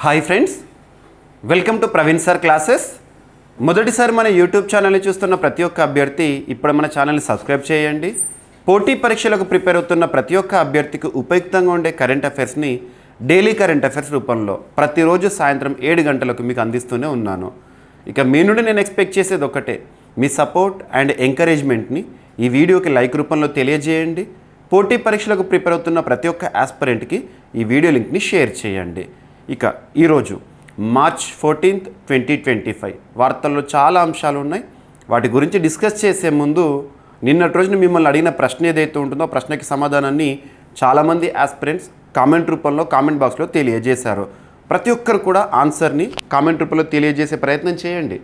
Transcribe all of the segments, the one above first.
Hi friends, welcome to Praveen sir classes. మొదటిసారి మన YouTube ఛానల్ని చూస్తున్న ప్రతి ఒక్క అభ్యర్థి ఇప్పుడు మన ఛానల్ని సబ్స్క్రైబ్ చేయండి. పోటీ పరీక్షలకు ప్రిపేర్ అవుతున్న ప్రతి ఒక్క అభ్యర్థికి ఉపయుక్తంగా ఉండే కరెంట్ అఫైర్స్ని డైలీ కరెంట్ అఫైర్స్ రూపంలో ప్రతిరోజు సాయంత్రం 7 గంటలకు మీకు అందిస్తూనే ఉన్నాను. ఇక మీ నుండి నేను ఎక్స్పెక్ట్ చేసేది ఒకటే, మీ సపోర్ట్ అండ్ ఎంకరేజ్మెంట్ని ఈ వీడియోకి లైక్ రూపంలో తెలియజేయండి. పోటీ పరీక్షలకు ప్రిపేర్ అవుతున్న ప్రతి ఒక్క ఆస్పిరెంట్కి ఈ వీడియో లింక్ని షేర్ చేయండి. ఇక ఈరోజు మార్చ్ 14, 2025 వార్తల్లో చాలా అంశాలు ఉన్నాయి. వాటి గురించి డిస్కస్ చేసే ముందు నిన్నటి రోజున మిమ్మల్ని అడిగిన ప్రశ్న ఏదైతే ఉంటుందో ప్రశ్నకి సమాధానాన్ని చాలామంది ఆస్పిరెంట్స్ కామెంట్ రూపంలో కామెంట్ బాక్స్లో తెలియజేశారు. ప్రతి ఒక్కరు కూడా ఆన్సర్ని కామెంట్ రూపంలో తెలియజేసే ప్రయత్నం చేయండి.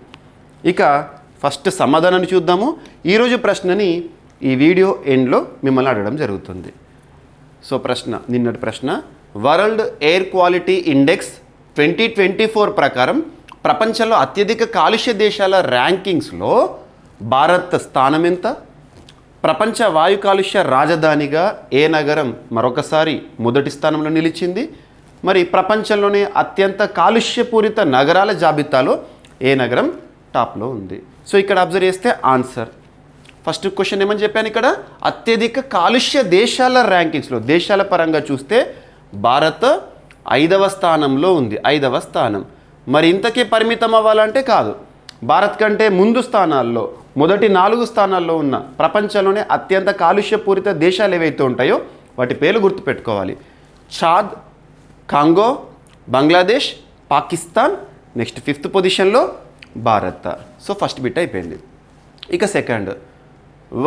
ఇక ఫస్ట్ సమాధానాన్ని చూద్దాము. ఈరోజు ప్రశ్నని ఈ వీడియో ఎండ్లో మిమ్మల్ని అడగడం జరుగుతుంది. సో నిన్నటి ప్రశ్న, వరల్డ్ ఎయిర్ క్వాలిటీ ఇండెక్స్ 2024 ప్రకారం ప్రపంచంలో అత్యధిక కాలుష్య దేశాల ర్యాంకింగ్స్లో భారత్ స్థానం ఎంత? ప్రపంచ వాయు కాలుష్య రాజధానిగా ఏ నగరం మరొకసారి మొదటి స్థానంలో నిలిచింది? మరి ప్రపంచంలోనే అత్యంత కాలుష్యపూరిత నగరాల జాబితాలో ఏ నగరం టాప్లో ఉంది? సో ఇక్కడ అబ్జర్వ్ చేస్తే ఆన్సర్ ఫస్ట్ క్వశ్చన్ ఏమని చెప్పాను, ఇక్కడ అత్యధిక కాలుష్య దేశాల ర్యాంకింగ్స్లో దేశాల పరంగా చూస్తే భారత్ 5వ స్థానంలో ఉంది. 5వ స్థానం. మరి ఇంతకీ పరిమితం అవ్వాలంటే కాదు, భారత్ కంటే ముందు స్థానాల్లో మొదటి 4 స్థానాల్లో ఉన్న ప్రపంచంలోనే అత్యంత కాలుష్యపూరిత దేశాలు ఏవైతే ఉంటాయో వాటి పేర్లు గుర్తుపెట్టుకోవాలి. Chad, Congo, Bangladesh, Pakistan, next 5th పొజిషన్లో భారత్. సో ఫస్ట్ బిట్ అయిపోయింది. ఇక second,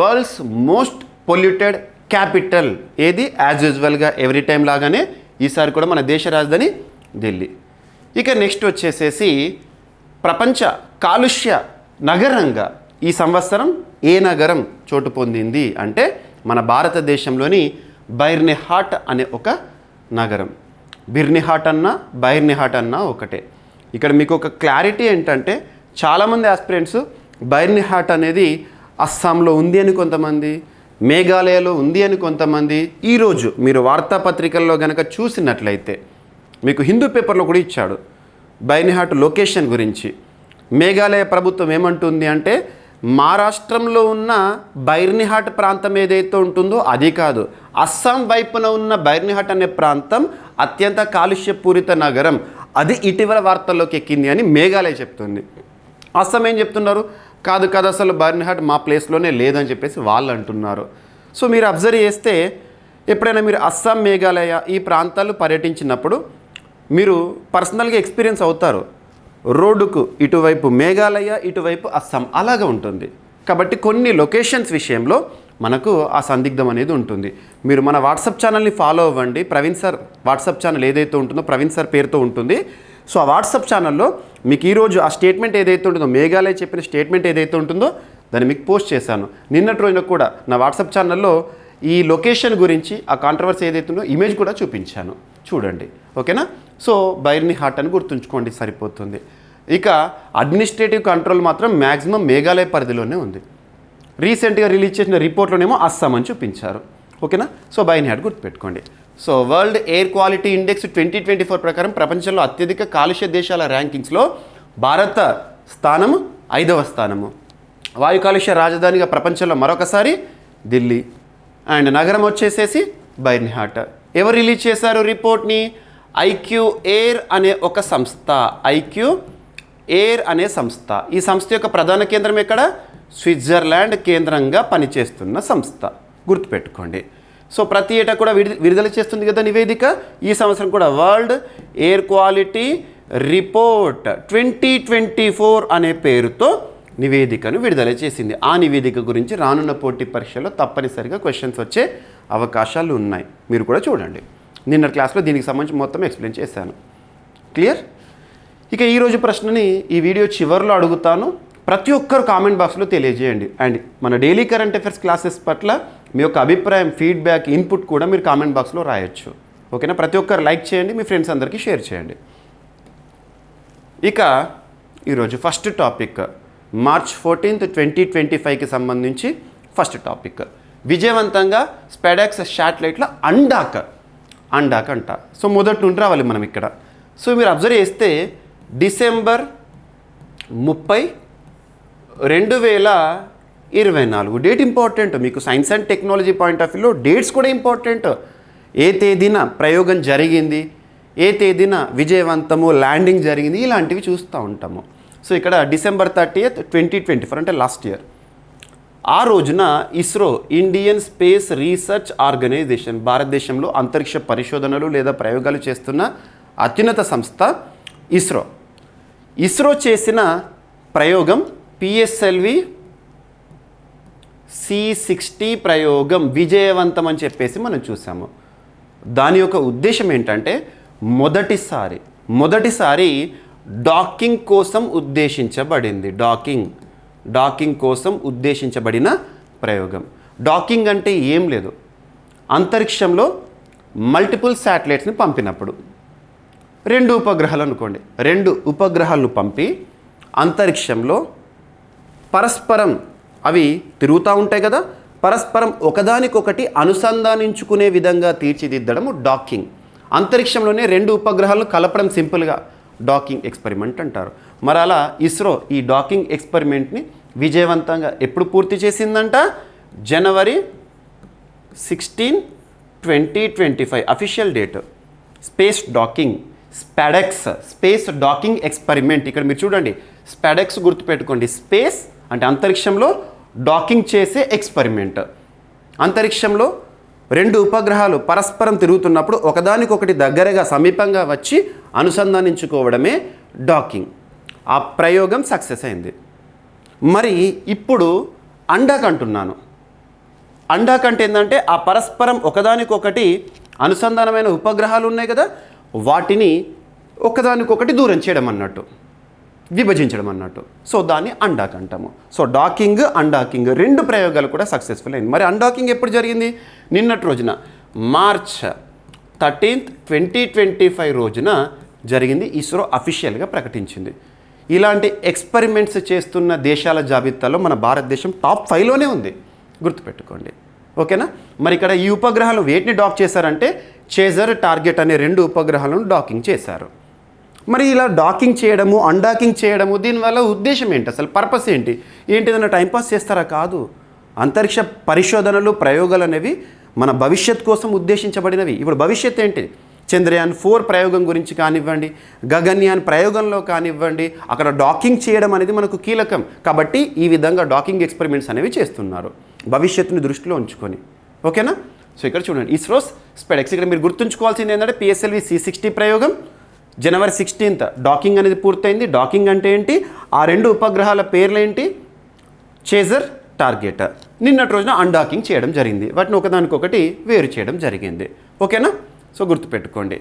world's most polluted capital ఏది? యాజ్ యూజువల్గా ఎవ్రీ టైం లాగానే ఈసారి కూడా మన దేశ రాజధాని ఢిల్లీ. ఇక నెక్స్ట్ వచ్చేసేసి ప్రపంచ కాలుష్య నగరంగా ఈ సంవత్సరం ఏ నగరం చోటు పొందింది అంటే మన భారతదేశంలోని బైర్నిహాట్ అనే ఒక నగరం. బిర్నిహాట్ అన్నా బైర్నిహాట్ అన్నా ఒకటే. ఇక్కడ మీకు ఒక క్లారిటీ ఏంటంటే చాలామంది ఆస్పిరెంట్స్ బైర్నిహాట్ అనేది అస్సాంలో ఉంది అని కొంతమంది, మేఘాలయలో ఉంది అని కొంతమంది. ఈరోజు మీరు వార్తాపత్రికల్లో కనుక చూసినట్లయితే మీకు హిందూ పేపర్లో కూడా ఇచ్చాడు బైర్నిహాట్ లొకేషన్ గురించి. మేఘాలయ ప్రభుత్వం ఏమంటుంది అంటే మహారాష్ట్రంలో ఉన్న బైర్నిహాట్ ప్రాంతం ఏదైతే ఉంటుందో అది కాదు, అస్సాం వైపున ఉన్న బైర్నిహాట్ అనే ప్రాంతం అత్యంత కాలుష్యపూరిత నగరం, అది ఇటీవల వార్తల్లోకి ఎక్కింది అని మేఘాలయ చెప్తుంది. అస్సాం ఏం చెప్తున్నారు, కాదు కాదు అసలు బైర్నిహాట్ మా ప్లేస్లోనే లేదని చెప్పేసి వాళ్ళు అంటున్నారు. సో మీరు అబ్జర్వ్ చేస్తే ఎప్పుడైనా మీరు అస్సాం, మేఘాలయ ఈ ప్రాంతాలు పర్యటించినప్పుడు మీరు పర్సనల్గా ఎక్స్పీరియన్స్ అవుతారు. రోడ్డుకు ఇటువైపు మేఘాలయ, ఇటువైపు అస్సాం అలాగా ఉంటుంది. కాబట్టి కొన్ని లొకేషన్స్ విషయంలో మనకు ఆ సందిగ్ధం అనేది ఉంటుంది. మీరు మన వాట్సాప్ ఛానల్ని ఫాలో అవ్వండి. ప్రవీణ్ సార్ వాట్సాప్ ఛానల్ ఏదైతే ఉంటుందో ప్రవీణ్ సార్ పేరుతో ఉంటుంది. సో ఆ వాట్సాప్ ఛానల్లో మీకు ఈరోజు ఆ స్టేట్మెంట్ ఏదైతే ఉంటుందో, మేఘాలయ చెప్పిన స్టేట్మెంట్ ఏదైతే ఉంటుందో దాన్ని మీకు పోస్ట్ చేశాను. నిన్నటి రోజున కూడా నా వాట్సాప్ ఛానల్లో ఈ లొకేషన్ గురించి ఆ కాంట్రవర్సీ ఏదైతే ఉందో ఇమేజ్ కూడా చూపించాను, చూడండి. ఓకేనా? సో బైర్నిహాట్ అని గుర్తుంచుకోండి, సరిపోతుంది. ఇక అడ్మినిస్ట్రేటివ్ కంట్రోల్ మాత్రం మ్యాక్సిమం మేఘాలయ పరిధిలోనే ఉంది. రీసెంట్గా రిలీజ్ చేసిన రిపోర్ట్లోనేమో అస్సాం అని చూపించారు. ఓకేనా? సో బైర్నిహాట్ గుర్తుపెట్టుకోండి. So world air quality index 2024 ప్రకారం ప్రపంచంలో అత్యధిక కాలుష్య దేశాల ర్యాంకింగ్స్లో భారత స్థానము 5వ స్థానము. వాయు కాలుష్య రాజధానిగా ప్రపంచంలో మరొకసారి ఢిల్లీ, అండ్ నగరం వచ్చేసేసి బైర్నిహాట్. ఎవరు రిలీజ్ చేశారు రిపోర్ట్ని? ఐక్యూ ఎయిర్ అనే ఒక సంస్థ. ఐక్యూ ఎయిర్ అనే సంస్థ. ఈ సంస్థ యొక్క ప్రధాన కేంద్రం ఎక్కడ? స్విట్జర్లాండ్ కేంద్రంగా పనిచేస్తున్న సంస్థ, గుర్తుపెట్టుకోండి. సో ప్రతి ఏటా కూడా విడుదల చేస్తుంది కదా నివేదిక. ఈ సంవత్సరం కూడా వరల్డ్ ఎయిర్ క్వాలిటీ రిపోర్ట్ 2024 అనే పేరుతో నివేదికను విడుదల చేసింది. ఆ నివేదిక గురించి రానున్న పోటీ పరీక్షలో తప్పనిసరిగా క్వశ్చన్స్ వచ్చే అవకాశాలు ఉన్నాయి. మీరు కూడా చూడండి. నిన్న క్లాస్లో దీనికి సంబంధించి మొత్తం ఎక్స్ప్లెయిన్ చేశాను. క్లియర్? ఇక ఈరోజు ప్రశ్నని ఈ వీడియో చివరిలో అడుగుతాను. ప్రతి ఒక్కరు కామెంట్ బాక్స్లో తెలియజేయండి. అండ్ మన డైలీ కరెంట్ అఫైర్స్ క్లాసెస్ పట్ల మీ యొక్క అభిప్రాయం, ఫీడ్బ్యాక్, ఇన్పుట్ కూడా మీరు కామెంట్ బాక్స్లో రాయొచ్చు. ఓకేనా? ప్రతి ఒక్కరు లైక్ చేయండి, మీ ఫ్రెండ్స్ అందరికీ షేర్ చేయండి. ఇక ఈరోజు ఫస్ట్ టాపిక్ మార్చ్ 14, 2025కి సంబంధించి ఫస్ట్ టాపిక్, విజయవంతంగా స్పెడెక్స్ శాటిలైట్ల అండాక అంట. సో మొదటి నుండి రావాలి మనం ఇక్కడ. సో మీరు అబ్జర్వ్ చేస్తే డిసెంబర్ 30, 2024 డేట్ ఇంపార్టెంట్. మీకు science and technology point of వ్యూలో డేట్స్ కూడా ఇంపార్టెంట్. ఏ తేదీన ప్రయోగం జరిగింది, ఏ తేదీన విజయవంతము ల్యాండింగ్ జరిగింది, ఇలాంటివి చూస్తూ ఉంటాము. సో ఇక్కడ డిసెంబర్ 30th, 2024 అంటే లాస్ట్ ఇయర్. ఆ రోజున ISRO, Indian Space Research Organisation, భారతదేశంలో అంతరిక్ష పరిశోధనలు లేదా ప్రయోగాలు చేస్తున్న అత్యున్నత సంస్థ ఇస్రో చేసిన ప్రయోగం PSLV C60 ప్రయోగం విజయవంతం అని చెప్పేసి మనం చూసాము. దాని యొక్క ఉద్దేశం ఏంటంటే మొదటిసారి డాకింగ్ కోసం ఉద్దేశించబడింది. డాకింగ్ కోసం ఉద్దేశించబడిన ప్రయోగం. డాకింగ్ అంటే ఏం లేదు, అంతరిక్షంలో మల్టిపుల్ శాటిలైట్స్ని పంపినప్పుడు 2 ఉపగ్రహాలు అనుకోండి, 2 ఉపగ్రహాలను పంపి అంతరిక్షంలో పరస్పరం అవి తిరుగుతూ ఉంటాయి కదా, పరస్పరం ఒకదానికొకటి అనుసంధానించుకునే విధంగా తీర్చిదిద్దడము డాకింగ్. అంతరిక్షంలోనే 2 ఉపగ్రహాలను కలపడం సింపుల్గా డాకింగ్ ఎక్స్పెరిమెంట్ అంటారు. మరి అలా ఇస్రో ఈ డాకింగ్ ఎక్స్పెరిమెంట్ని విజయవంతంగా ఎప్పుడు పూర్తి చేసిందంట? జనవరి 16, 2025 official date. Space docking experiment. ఇక్కడ మీరు చూడండి, స్పాడెక్స్ గుర్తుపెట్టుకోండి. స్పేస్ అంటే అంతరిక్షంలో డాకింగ్ చేసే ఎక్స్పెరిమెంట్. అంతరిక్షంలో 2 ఉపగ్రహాలు పరస్పరం తిరుగుతున్నప్పుడు ఒకదానికొకటి దగ్గరగా సమీపంగా వచ్చి అనుసంధానించుకోవడమే డాకింగ్. ఆ ప్రయోగం సక్సెస్ అయింది. మరి ఇప్పుడు అండాక్ అంటున్నాను. అండాక్ అంటే ఏంటంటే ఆ పరస్పరం ఒకదానికొకటి అనుసంధానమైన ఉపగ్రహాలు ఉన్నాయి కదా, వాటిని ఒకదానికొకటి దూరం చేయడం అన్నట్టు, విభజించడం అన్నట్టు. సో దాన్ని అండాక్ అంటాము. సో డాకింగ్, అండాకింగ్ 2 ప్రయోగాలు కూడా సక్సెస్ఫుల్ అయింది. మరి అండాకింగ్ ఎప్పుడు జరిగింది? నిన్నటి రోజున మార్చ్ 13th, 2025 రోజున జరిగింది. ఇస్రో అఫీషియల్గా ప్రకటించింది. ఇలాంటి ఎక్స్పెరిమెంట్స్ చేస్తున్న దేశాల జాబితాలో మన భారతదేశం టాప్ 5లోనే ఉంది, గుర్తుపెట్టుకోండి. ఓకేనా? మరి ఇక్కడ ఈ ఉపగ్రహాలు వేటిని డాక్ చేశారంటే చేజర్, టార్గెట్ అనే 2 ఉపగ్రహాలను డాకింగ్ చేశారు. మరి ఇలా డాకింగ్ చేయడము, అండాకింగ్ చేయడము, దీనివల్ల ఉద్దేశం ఏంటి, అసలు పర్పస్ ఏంటి? ఏంటిదన్నా టైంపాస్ చేస్తారా? కాదు. అంతరిక్ష పరిశోధనలు, ప్రయోగాలు అనేవి మన భవిష్యత్ కోసం ఉద్దేశించబడినవి. ఇప్పుడు భవిష్యత్ ఏంటి? చంద్రయాన్ 4 ప్రయోగం గురించి కానివ్వండి, గగన్యాన్ ప్రయోగంలో కానివ్వండి, అక్కడ డాకింగ్ చేయడం అనేది మనకు కీలకం. కాబట్టి ఈ విధంగా డాకింగ్ ఎక్స్పెరిమెంట్స్ అనేవి చేస్తున్నారు భవిష్యత్తుని దృష్టిలో ఉంచుకొని. ఓకేనా? సో ఇక్కడ చూడండి, ఇస్రోస్ స్పెడెక్స్. ఇక్కడ మీరు గుర్తుంచుకోవాల్సింది ఏంటంటే PSLV C60 ప్రయోగం జనవరి 16th డాకింగ్ అనేది పూర్తయింది. డాకింగ్ అంటే ఏంటి? ఆ 2 ఉపగ్రహాల పేర్లు ఏంటి? Chaser, target. నిన్నటి రోజున అన్డాకింగ్ చేయడం జరిగింది. వాటిని ఒకదానికొకటి వేరు చేయడం జరిగింది. ఓకేనా? సో గుర్తుపెట్టుకోండి.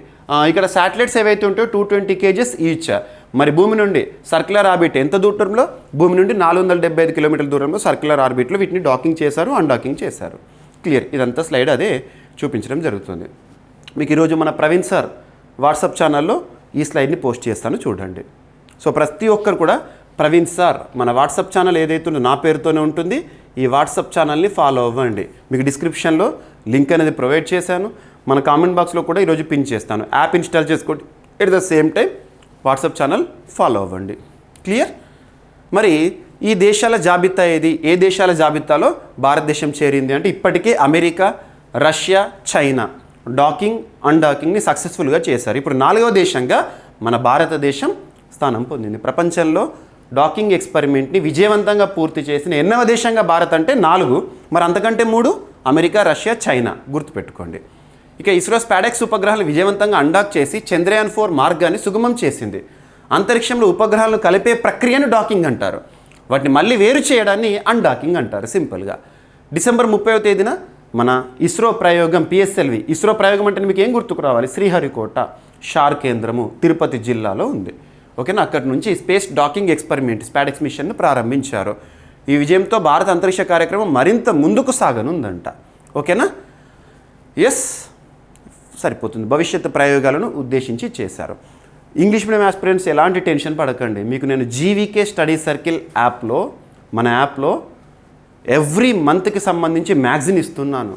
ఇక్కడ శాటిలైట్స్ ఏవైతే ఉంటాయో 220 kgs ఈచ్. మరి భూమి నుండి సర్క్యులర్ ఆర్బిట్ ఎంత దూరంలో? భూమి నుండి 475 కిలోమీటర్ల దూరంలో సర్క్యులర్ ఆర్బిట్లో వీటిని డాకింగ్ చేశారు, అన్డాకింగ్ చేశారు. క్లియర్. ఇదంతా స్లైడ్ అదే చూపించడం జరుగుతుంది. మీకు ఈరోజు మన ప్రవీణ్ సార్ వాట్సాప్ ఛానల్లో ఈ స్లైడ్ని పోస్ట్ చేస్తాను, చూడండి. సో ప్రతి ఒక్కరు కూడా ప్రవీణ్ సార్ మన వాట్సాప్ ఛానల్ ఏదైతే ఉందో నా పేరుతోనే ఉంటుంది. ఈ వాట్సాప్ ఛానల్ని ఫాలో అవ్వండి. మీకు డిస్క్రిప్షన్లో లింక్ అనేది ప్రొవైడ్ చేశాను. మన కామెంట్ బాక్స్లో కూడా ఈరోజు పిన్ చేస్తాను. యాప్ ఇన్స్టాల్ చేసుకోండి. At the same time WhatsApp channel follow అవ్వండి. క్లియర్? మరి ఈ దేశాల జాబితా ఏది? ఏ దేశాల జాబితాలో భారతదేశం చేరింది అంటే ఇప్పటికే అమెరికా, రష్యా, చైనా డాకింగ్, అన్డాకింగ్ని సక్సెస్ఫుల్గా చేశారు. ఇప్పుడు 4వ దేశంగా మన భారతదేశం స్థానం పొందింది. ప్రపంచంలో డాకింగ్ ఎక్స్పెరిమెంట్ని విజయవంతంగా పూర్తి చేసిన 8వ దేశంగా భారత్ అంటే 4. మరి అంతకంటే 3 అమెరికా, రష్యా, చైనా. గుర్తుపెట్టుకోండి. ఇక ఇస్రో స్పాడెక్స్ ఉపగ్రహాలను విజయవంతంగా అండాక్ చేసి చంద్రయాన్ 4 మార్గాన్ని సుగమం చేసింది. అంతరిక్షంలో ఉపగ్రహాలను కలిపే ప్రక్రియను డాకింగ్ అంటారు. వాటిని మళ్ళీ వేరు చేయడాన్ని అన్డాకింగ్ అంటారు సింపుల్గా. డిసెంబర్ 30వ తేదీన మన ఇస్రో ప్రయోగం PSLV. ఇస్రో ప్రయోగం అంటే మీకు ఏం గుర్తుకు రావాలి? శ్రీహరికోట షార్ కేంద్రము తిరుపతి జిల్లాలో ఉంది. ఓకేనా? అక్కడి నుంచి స్పేస్ డాకింగ్ ఎక్స్పెరిమెంట్ స్పాడెక్స్ మిషన్ను ప్రారంభించారు. ఈ విజయంతో భారత అంతరిక్ష కార్యక్రమం మరింత ముందుకు సాగనుందంట. ఓకేనా? ఎస్, సరిపోతుంది. భవిష్యత్తు ప్రయోగాలను ఉద్దేశించి చేశారు. ఇంగ్లీష్ మీడియం ఆస్పిరెంట్స్ ఎలాంటి టెన్షన్ పడకండి. మీకు నేను GVK స్టడీ సర్కిల్ యాప్లో, మన యాప్లో ఎవ్రీ మంత్కి సంబంధించి మ్యాగజిన్ ఇస్తున్నాను.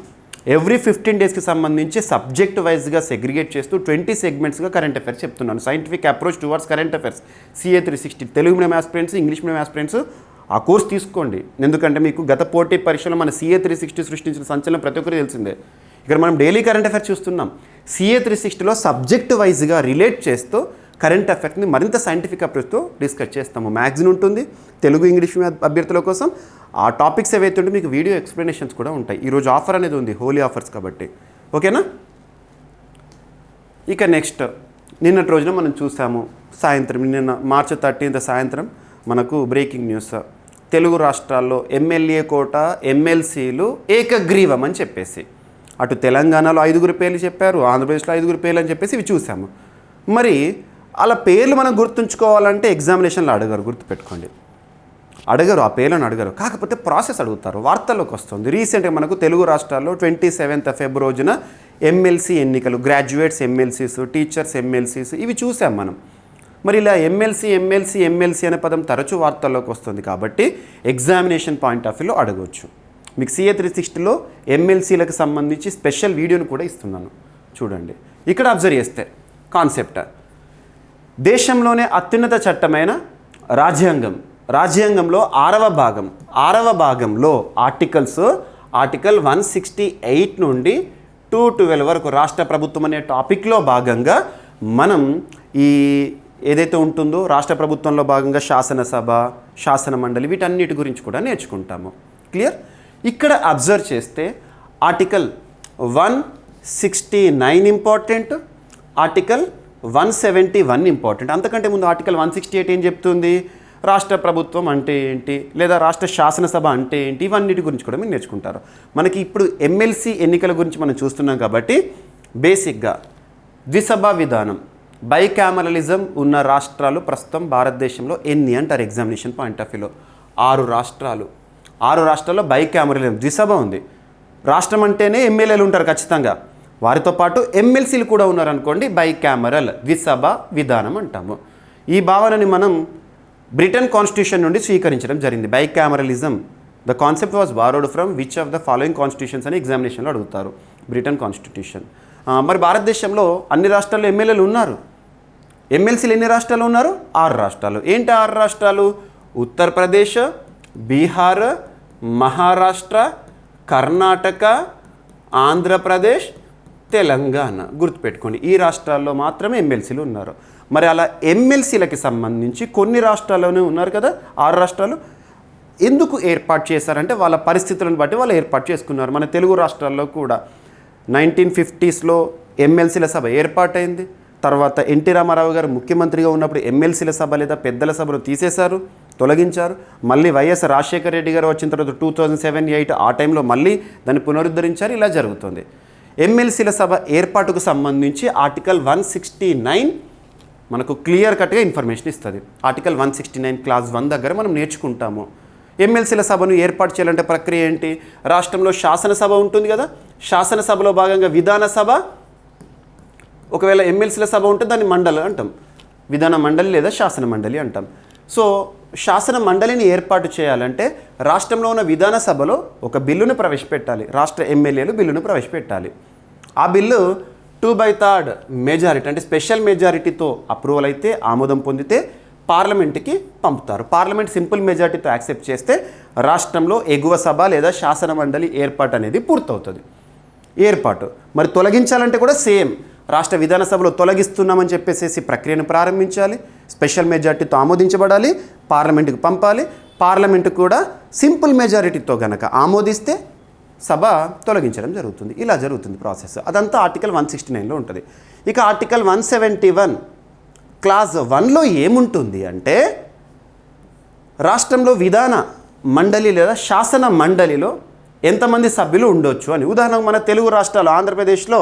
ఎవ్రీ 15 డేస్కి సంబంధించి సబ్జెక్ట్ వైజ్గా సెగ్రిగేట్ చేస్తూ 20 సెగ్మెంట్స్గా కరెంట్ అఫైర్స్ చెప్తున్నాను. Scientific approach towards current affairs CA 360 Telugu medium aspirants, English medium aspirants ఆ కోర్స్ తీసుకోండి. ఎందుకంటే మీకు గత పోటీ పరీక్షలో మన CA 360 సృష్టించిన సంచలనం ప్రతి ఒక్కరికి తెలిసిందే. ఇక్కడ మనం డైలీ కరెంట్ అఫైర్స్ చూస్తున్నాం. CA 360లో సబ్జెక్ట్ వైజ్గా రిలేట్ చేస్తూ కరెంట్ అఫైర్స్ని మరింత సైంటిఫిక్ అప్రోచ్తో డిస్కస్ చేస్తాము. మ్యాగజైన్ ఉంటుంది తెలుగు ఇంగ్లీష్ అభ్యర్థుల కోసం. ఆ టాపిక్స్ ఏవైతే ఉంటే మీకు వీడియో ఎక్స్ప్లెనేషన్స్ కూడా ఉంటాయి. ఈరోజు ఆఫర్ అనేది ఉంది, హోలీ ఆఫర్స్ కాబట్టి. ఓకేనా? ఇక నెక్స్ట్ నిన్నటి రోజున మనం చూసాము సాయంత్రం, నిన్న మార్చి 13 సాయంత్రం మనకు బ్రేకింగ్ న్యూస్. తెలుగు రాష్ట్రాల్లో ఎమ్మెల్యే కోట ఎమ్మెల్సీలు ఏకగ్రీవం అని చెప్పేసి, అటు తెలంగాణలో 5 పేర్లు చెప్పారు, ఆంధ్రప్రదేశ్లో 5 పేర్లు అని చెప్పేసి ఇవి చూసాము. మరి అలా పేర్లు మనం గుర్తుంచుకోవాలంటే ఎగ్జామినేషన్లో అడగరు, గుర్తుపెట్టుకోండి. అడగరు, ఆ పేర్లను అడగరు. కాకపోతే ప్రాసెస్ అడుగుతారు. వార్తల్లోకి వస్తుంది. రీసెంట్గా మనకు తెలుగు రాష్ట్రాల్లో 27 ఫిబ్రవరి రోజున ఎమ్మెల్సీ ఎన్నికలు, గ్రాడ్యుయేట్స్ ఎమ్మెల్సీస్, టీచర్స్ ఎమ్మెల్సీస్ ఇవి చూసాం మనం. మరి ఇలా ఎమ్మెల్సీ అనే పదం తరచూ వార్తల్లోకి వస్తుంది కాబట్టి ఎగ్జామినేషన్ పాయింట్ ఆఫ్ వ్యూలో అడగవచ్చు. మీకు CA 360లో ఎమ్మెల్సీలకు సంబంధించి స్పెషల్ వీడియోను కూడా ఇస్తున్నాను, చూడండి. ఇక్కడ అబ్జర్వ్ చేస్తే కాన్సెప్ట్, దేశంలోనే అత్యున్నత చట్టమైన రాజ్యాంగంలో 6వ భాగంలో ఆర్టికల్ 168 నుండి 212 వరకు రాష్ట్ర ప్రభుత్వం అనే టాపిక్లో భాగంగా మనం ఈ ఏదైతే ఉంటుందో రాష్ట్ర ప్రభుత్వంలో భాగంగా శాసనసభ, శాసన మండలి వీటన్నిటి గురించి కూడా నేర్చుకుంటాము. క్లియర్? ఇక్కడ అబ్జర్వ్ చేస్తే ఆర్టికల్ 169 ఇంపార్టెంట్, ఆర్టికల్ 171 ఇంపార్టెంట్. అంతకంటే ముందు ఆర్టికల్ 168 ఏం చెప్తుంది? రాష్ట్ర ప్రభుత్వం అంటే ఏంటి, లేదా రాష్ట్ర శాసనసభ అంటే ఏంటి, ఇవన్నిటి గురించి కూడా మీరు నేర్చుకుంటారు. మనకి ఇప్పుడు ఎమ్మెల్సీ ఎన్నికల గురించి మనం చూస్తున్నాం కాబట్టి బేసిక్గా ద్విసభ విధానం, బైకామరలిజం ఉన్న రాష్ట్రాలు ప్రస్తుతం భారతదేశంలో ఎన్ని అంటారు ఎగ్జామినేషన్ పాయింట్ ఆఫ్ వ్యూలో? 6 రాష్ట్రాలు. 6 రాష్ట్రాల్లో బైకామరలిజం, ద్విసభ ఉంది. రాష్ట్రం అంటేనే ఎమ్మెల్యేలు ఉంటారు ఖచ్చితంగా, వారితో పాటు ఎమ్మెల్సీలు కూడా ఉన్నారనుకోండి, బైకామరల్ ద్విసభ విధానం అంటాము. ఈ భావనని మనం బ్రిటన్ కాన్స్టిట్యూషన్ నుండి స్వీకరించడం జరిగింది. Bicameralism the concept was borrowed from which of the following constitutions అని ఎగ్జామినేషన్లో అడుగుతారు. Britain constitution. మరి భారతదేశంలో అన్ని రాష్ట్రాల్లో ఎమ్మెల్యేలు ఉన్నారు. ఎమ్మెల్సీలు ఎన్ని రాష్ట్రాలు ఉన్నారు? 6 రాష్ట్రాలు. ఏంటి 6 రాష్ట్రాలు? ఉత్తరప్రదేశ్, బీహార్, మహారాష్ట్ర, కర్ణాటక, ఆంధ్రప్రదేశ్, తెలంగాణ. గుర్తుపెట్టుకోండి, ఈ రాష్ట్రాల్లో మాత్రమే ఎమ్మెల్సీలు ఉన్నారు. మరి అలా ఎమ్మెల్సీలకి సంబంధించి కొన్ని రాష్ట్రాల్లోనే ఉన్నారు కదా 6 రాష్ట్రాలు. ఎందుకు ఏర్పాటు చేశారంటే వాళ్ళ పరిస్థితులను బట్టి వాళ్ళు ఏర్పాటు చేసుకున్నారు. మన తెలుగు రాష్ట్రాల్లో కూడా 1950స్లో ఎమ్మెల్సీల సభ ఏర్పాటైంది. తర్వాత ఎన్టీ రామారావు గారు ముఖ్యమంత్రిగా ఉన్నప్పుడు ఎమ్మెల్సీల సభ లేదా పెద్దల సభను తీసేశారు, తొలగించారు. మళ్ళీ వైఎస్ రాజశేఖర రెడ్డి గారు వచ్చిన తర్వాత 2007-8 ఆ టైంలో మళ్ళీ దాన్ని పునరుద్ధరించారు. ఇలా జరుగుతుంది. ఎమ్మెల్సీల సభ ఏర్పాటుకు సంబంధించి ఆర్టికల్ 169 మనకు క్లియర్ కట్గా ఇన్ఫర్మేషన్ ఇస్తుంది. ఆర్టికల్ 169 క్లాస్ 1 దగ్గర మనం నేర్చుకుంటాము. ఎమ్మెల్సీల సభను ఏర్పాటు చేయాలంటే ప్రక్రియ ఏంటి? రాష్ట్రంలో శాసనసభ ఉంటుంది కదా, శాసనసభలో భాగంగా విధానసభ, ఒకవేళ ఎమ్మెల్సీల సభ ఉంటే దాన్ని మండలి అంటాం, విధాన మండలి లేదా శాసన మండలి అంటాం. సో శాసన మండలిని ఏర్పాటు చేయాలంటే రాష్ట్రంలో ఉన్న విధానసభలో ఒక బిల్లును ప్రవేశపెట్టాలి. రాష్ట్ర ఎమ్మెల్యేలు బిల్లును ప్రవేశపెట్టాలి. ఆ బిల్లు 2/3 మెజారిటీ అంటే స్పెషల్ మెజారిటీతో అప్రూవల్ అయితే, ఆమోదం పొందితే పార్లమెంట్కి పంపుతారు. పార్లమెంట్ సింపుల్ మెజారిటీతో యాక్సెప్ట్ చేస్తే రాష్ట్రంలో ఎగువ సభ లేదా శాసన మండలి ఏర్పాటు అనేది పూర్తవుతుంది. ఏర్పాటు మరి తొలగించాలంటే కూడా సేమ్, రాష్ట్ర విధానసభలో తొలగిస్తున్నామని చెప్పేసి ప్రక్రియను ప్రారంభించాలి, స్పెషల్ మెజారిటీతో ఆమోదించబడాలి, పార్లమెంటుకు పంపాలి. పార్లమెంటు కూడా సింపుల్ మెజారిటీతో గనక ఆమోదిస్తే సభ తొలగించడం జరుగుతుంది. ఇలా జరుగుతుంది ప్రాసెస్. అదంతా ఆర్టికల్ 169లో ఉంటుంది. ఇక ఆర్టికల్ 171 క్లాస్ 1లో ఏముంటుంది అంటే రాష్ట్రంలో విధాన మండలి లేదా శాసన మండలిలో ఎంతమంది సభ్యులు ఉండొచ్చు అని. ఉదాహరణకు మన తెలుగు రాష్ట్రాలు, ఆంధ్రప్రదేశ్లో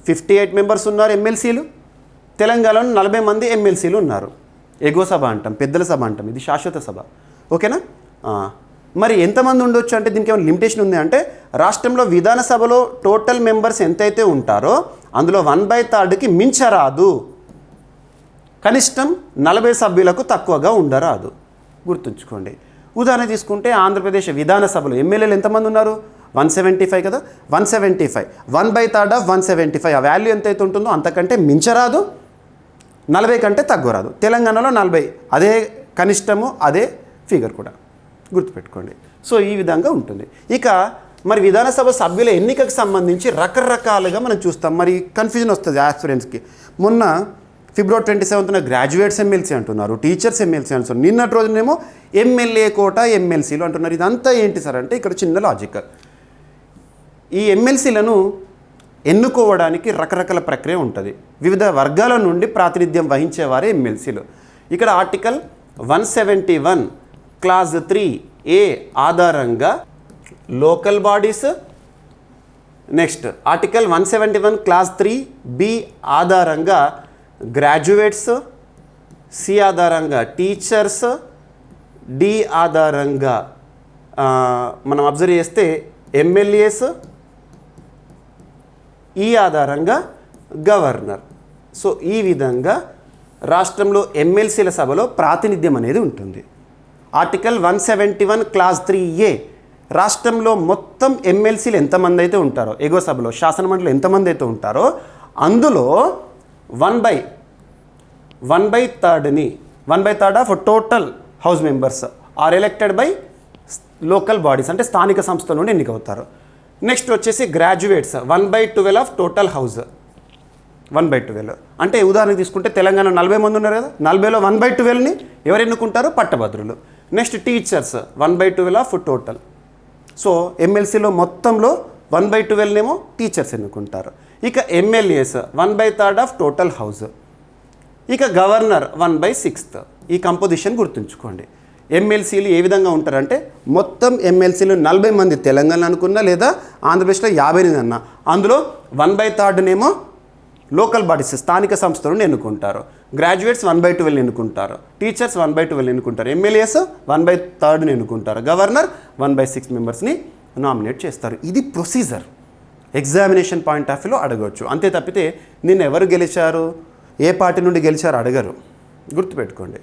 58 మెంబర్స్ ఉన్నారు ఎమ్మెల్సీలు, తెలంగాణలో 40 మంది ఎమ్మెల్సీలు ఉన్నారు. ఎగువ సభ అంటాం, పెద్దల సభ అంటాం, ఇది శాశ్వత సభ. ఓకేనా? మరి ఎంతమంది ఉండొచ్చు అంటే దీనికి ఏమైనా లిమిటేషన్ ఉంది అంటే రాష్ట్రంలో విధానసభలో టోటల్ మెంబర్స్ ఎంతైతే ఉంటారో అందులో 1/3కి మించరాదు, కనిష్టం 40 సభ్యులకు తక్కువగా ఉండరాదు. గుర్తుంచుకోండి. ఉదాహరణ తీసుకుంటే ఆంధ్రప్రదేశ్ విధానసభలో ఎమ్మెల్యేలు ఎంతమంది ఉన్నారు? 175 కదా, 175 1/3 ఆఫ్ 175 ఆ వాల్యూ ఎంతైతే ఉంటుందో అంతకంటే మించరాదు, 40 కంటే తక్కువ రాదు. తెలంగాణలో 40 అదే కనిష్టము, అదే ఫిగర్ కూడా గుర్తుపెట్టుకోండి. సో ఈ విధంగా ఉంటుంది. ఇక మరి విధానసభ సభ్యుల ఎన్నికకు సంబంధించి రకరకాలుగా మనం చూస్తాం. మరి కన్ఫ్యూజన్ వస్తుంది ఆస్పిరెంట్స్కి. మొన్న ఫిబ్రవరి 27న గ్రాడ్యుయేట్స్ ఎమ్మెల్సీ అంటున్నారు, టీచర్స్ ఎమ్మెల్సీ అంటున్నారు, నిన్నటి రోజునేమో ఎమ్మెల్యే కోట ఎమ్మెల్సీలు అంటున్నారు. ఇదంతా ఏంటి సార్ అంటే ఇక్కడ చిన్న లాజిక్. ఈ ఎమ్మెల్సీలను ఎన్నుకోవడానికి రకరకాల ప్రక్రియ ఉంటుంది. వివిధ వర్గాల నుండి ప్రాతినిధ్యం వహించేవారే ఎమ్మెల్సీలు. ఇక్కడ ఆర్టికల్ 171 క్లాజ్ 3A ఆధారంగా local bodies, next article 171 clause 3B ఆధారంగా గ్రాడ్యుయేట్స్, సి ఆధారంగా టీచర్స్, డి ఆధారంగా మనం అబ్జర్వ్ చేస్తే ఎమ్మెల్యేస్, ఈ ఆధారంగా గవర్నర్. సో ఈ విధంగా రాష్ట్రంలో ఎమ్మెల్సీల సభలో ప్రాతినిధ్యం అనేది ఉంటుంది. ఆర్టికల్ 171 క్లాజ్ 3A రాష్ట్రంలో మొత్తం ఎమ్మెల్సీలు ఎంతమంది అయితే ఉంటారో, ఎగువ సభలో శాసనమండలిలో ఎంతమంది అయితే ఉంటారో అందులో 1/3 of total house members are elected by local bodies, అంటే స్థానిక సంస్థల నుండి ఎన్నికవుతారు. నెక్స్ట్ వచ్చేసి గ్రాడ్యుయేట్స్ 1/12 ఆఫ్ టోటల్ హౌస్, 1/12 అంటే ఉదాహరణకు తీసుకుంటే తెలంగాణ 40 మంది ఉన్నారు కదా, 40లో 1/12ని ఎవరు ఎన్నుకుంటారు? పట్టభద్రులు. Next teachers 1/12 of total. So ఎమ్మెల్సీలో మొత్తంలో 1/12నేమో టీచర్స్ ఎన్నుకుంటారు. ఇక ఎమ్మెల్యేస్ 1/3 ఆఫ్ టోటల్ హౌస్. ఇక గవర్నర్ 1/6. ఈ కంపోజిషన్ గుర్తుంచుకోండి. ఎమ్మెల్సీలు ఏ విధంగా ఉంటారంటే మొత్తం ఎమ్మెల్సీలు 40 మంది తెలంగాణ అనుకున్నా లేదా ఆంధ్రప్రదేశ్లో 58 అన్నా అందులో 1/3నేమో లోకల్ బాడీస్ స్థానిక సంస్థలను ఎన్నుకుంటారు. గ్రాడ్యుయేట్స్ 1/12 ఎన్నుకుంటారు, టీచర్స్ 1/12 ఎన్నుకుంటారు, ఎమ్మెల్యేస్ 1/3 ఎన్నుకుంటారు, గవర్నర్ 1/6 మెంబర్స్ని నామినేట్ చేస్తారు. ఇది ప్రొసీజర్. ఎగ్జామినేషన్ పాయింట్ ఆఫ్ వ్యూలో అడగవచ్చు. అంతే తప్పితే నిన్న ఎవరు గెలిచారు, ఏ పార్టీ నుండి గెలిచారు అడగరు, గుర్తుపెట్టుకోండి.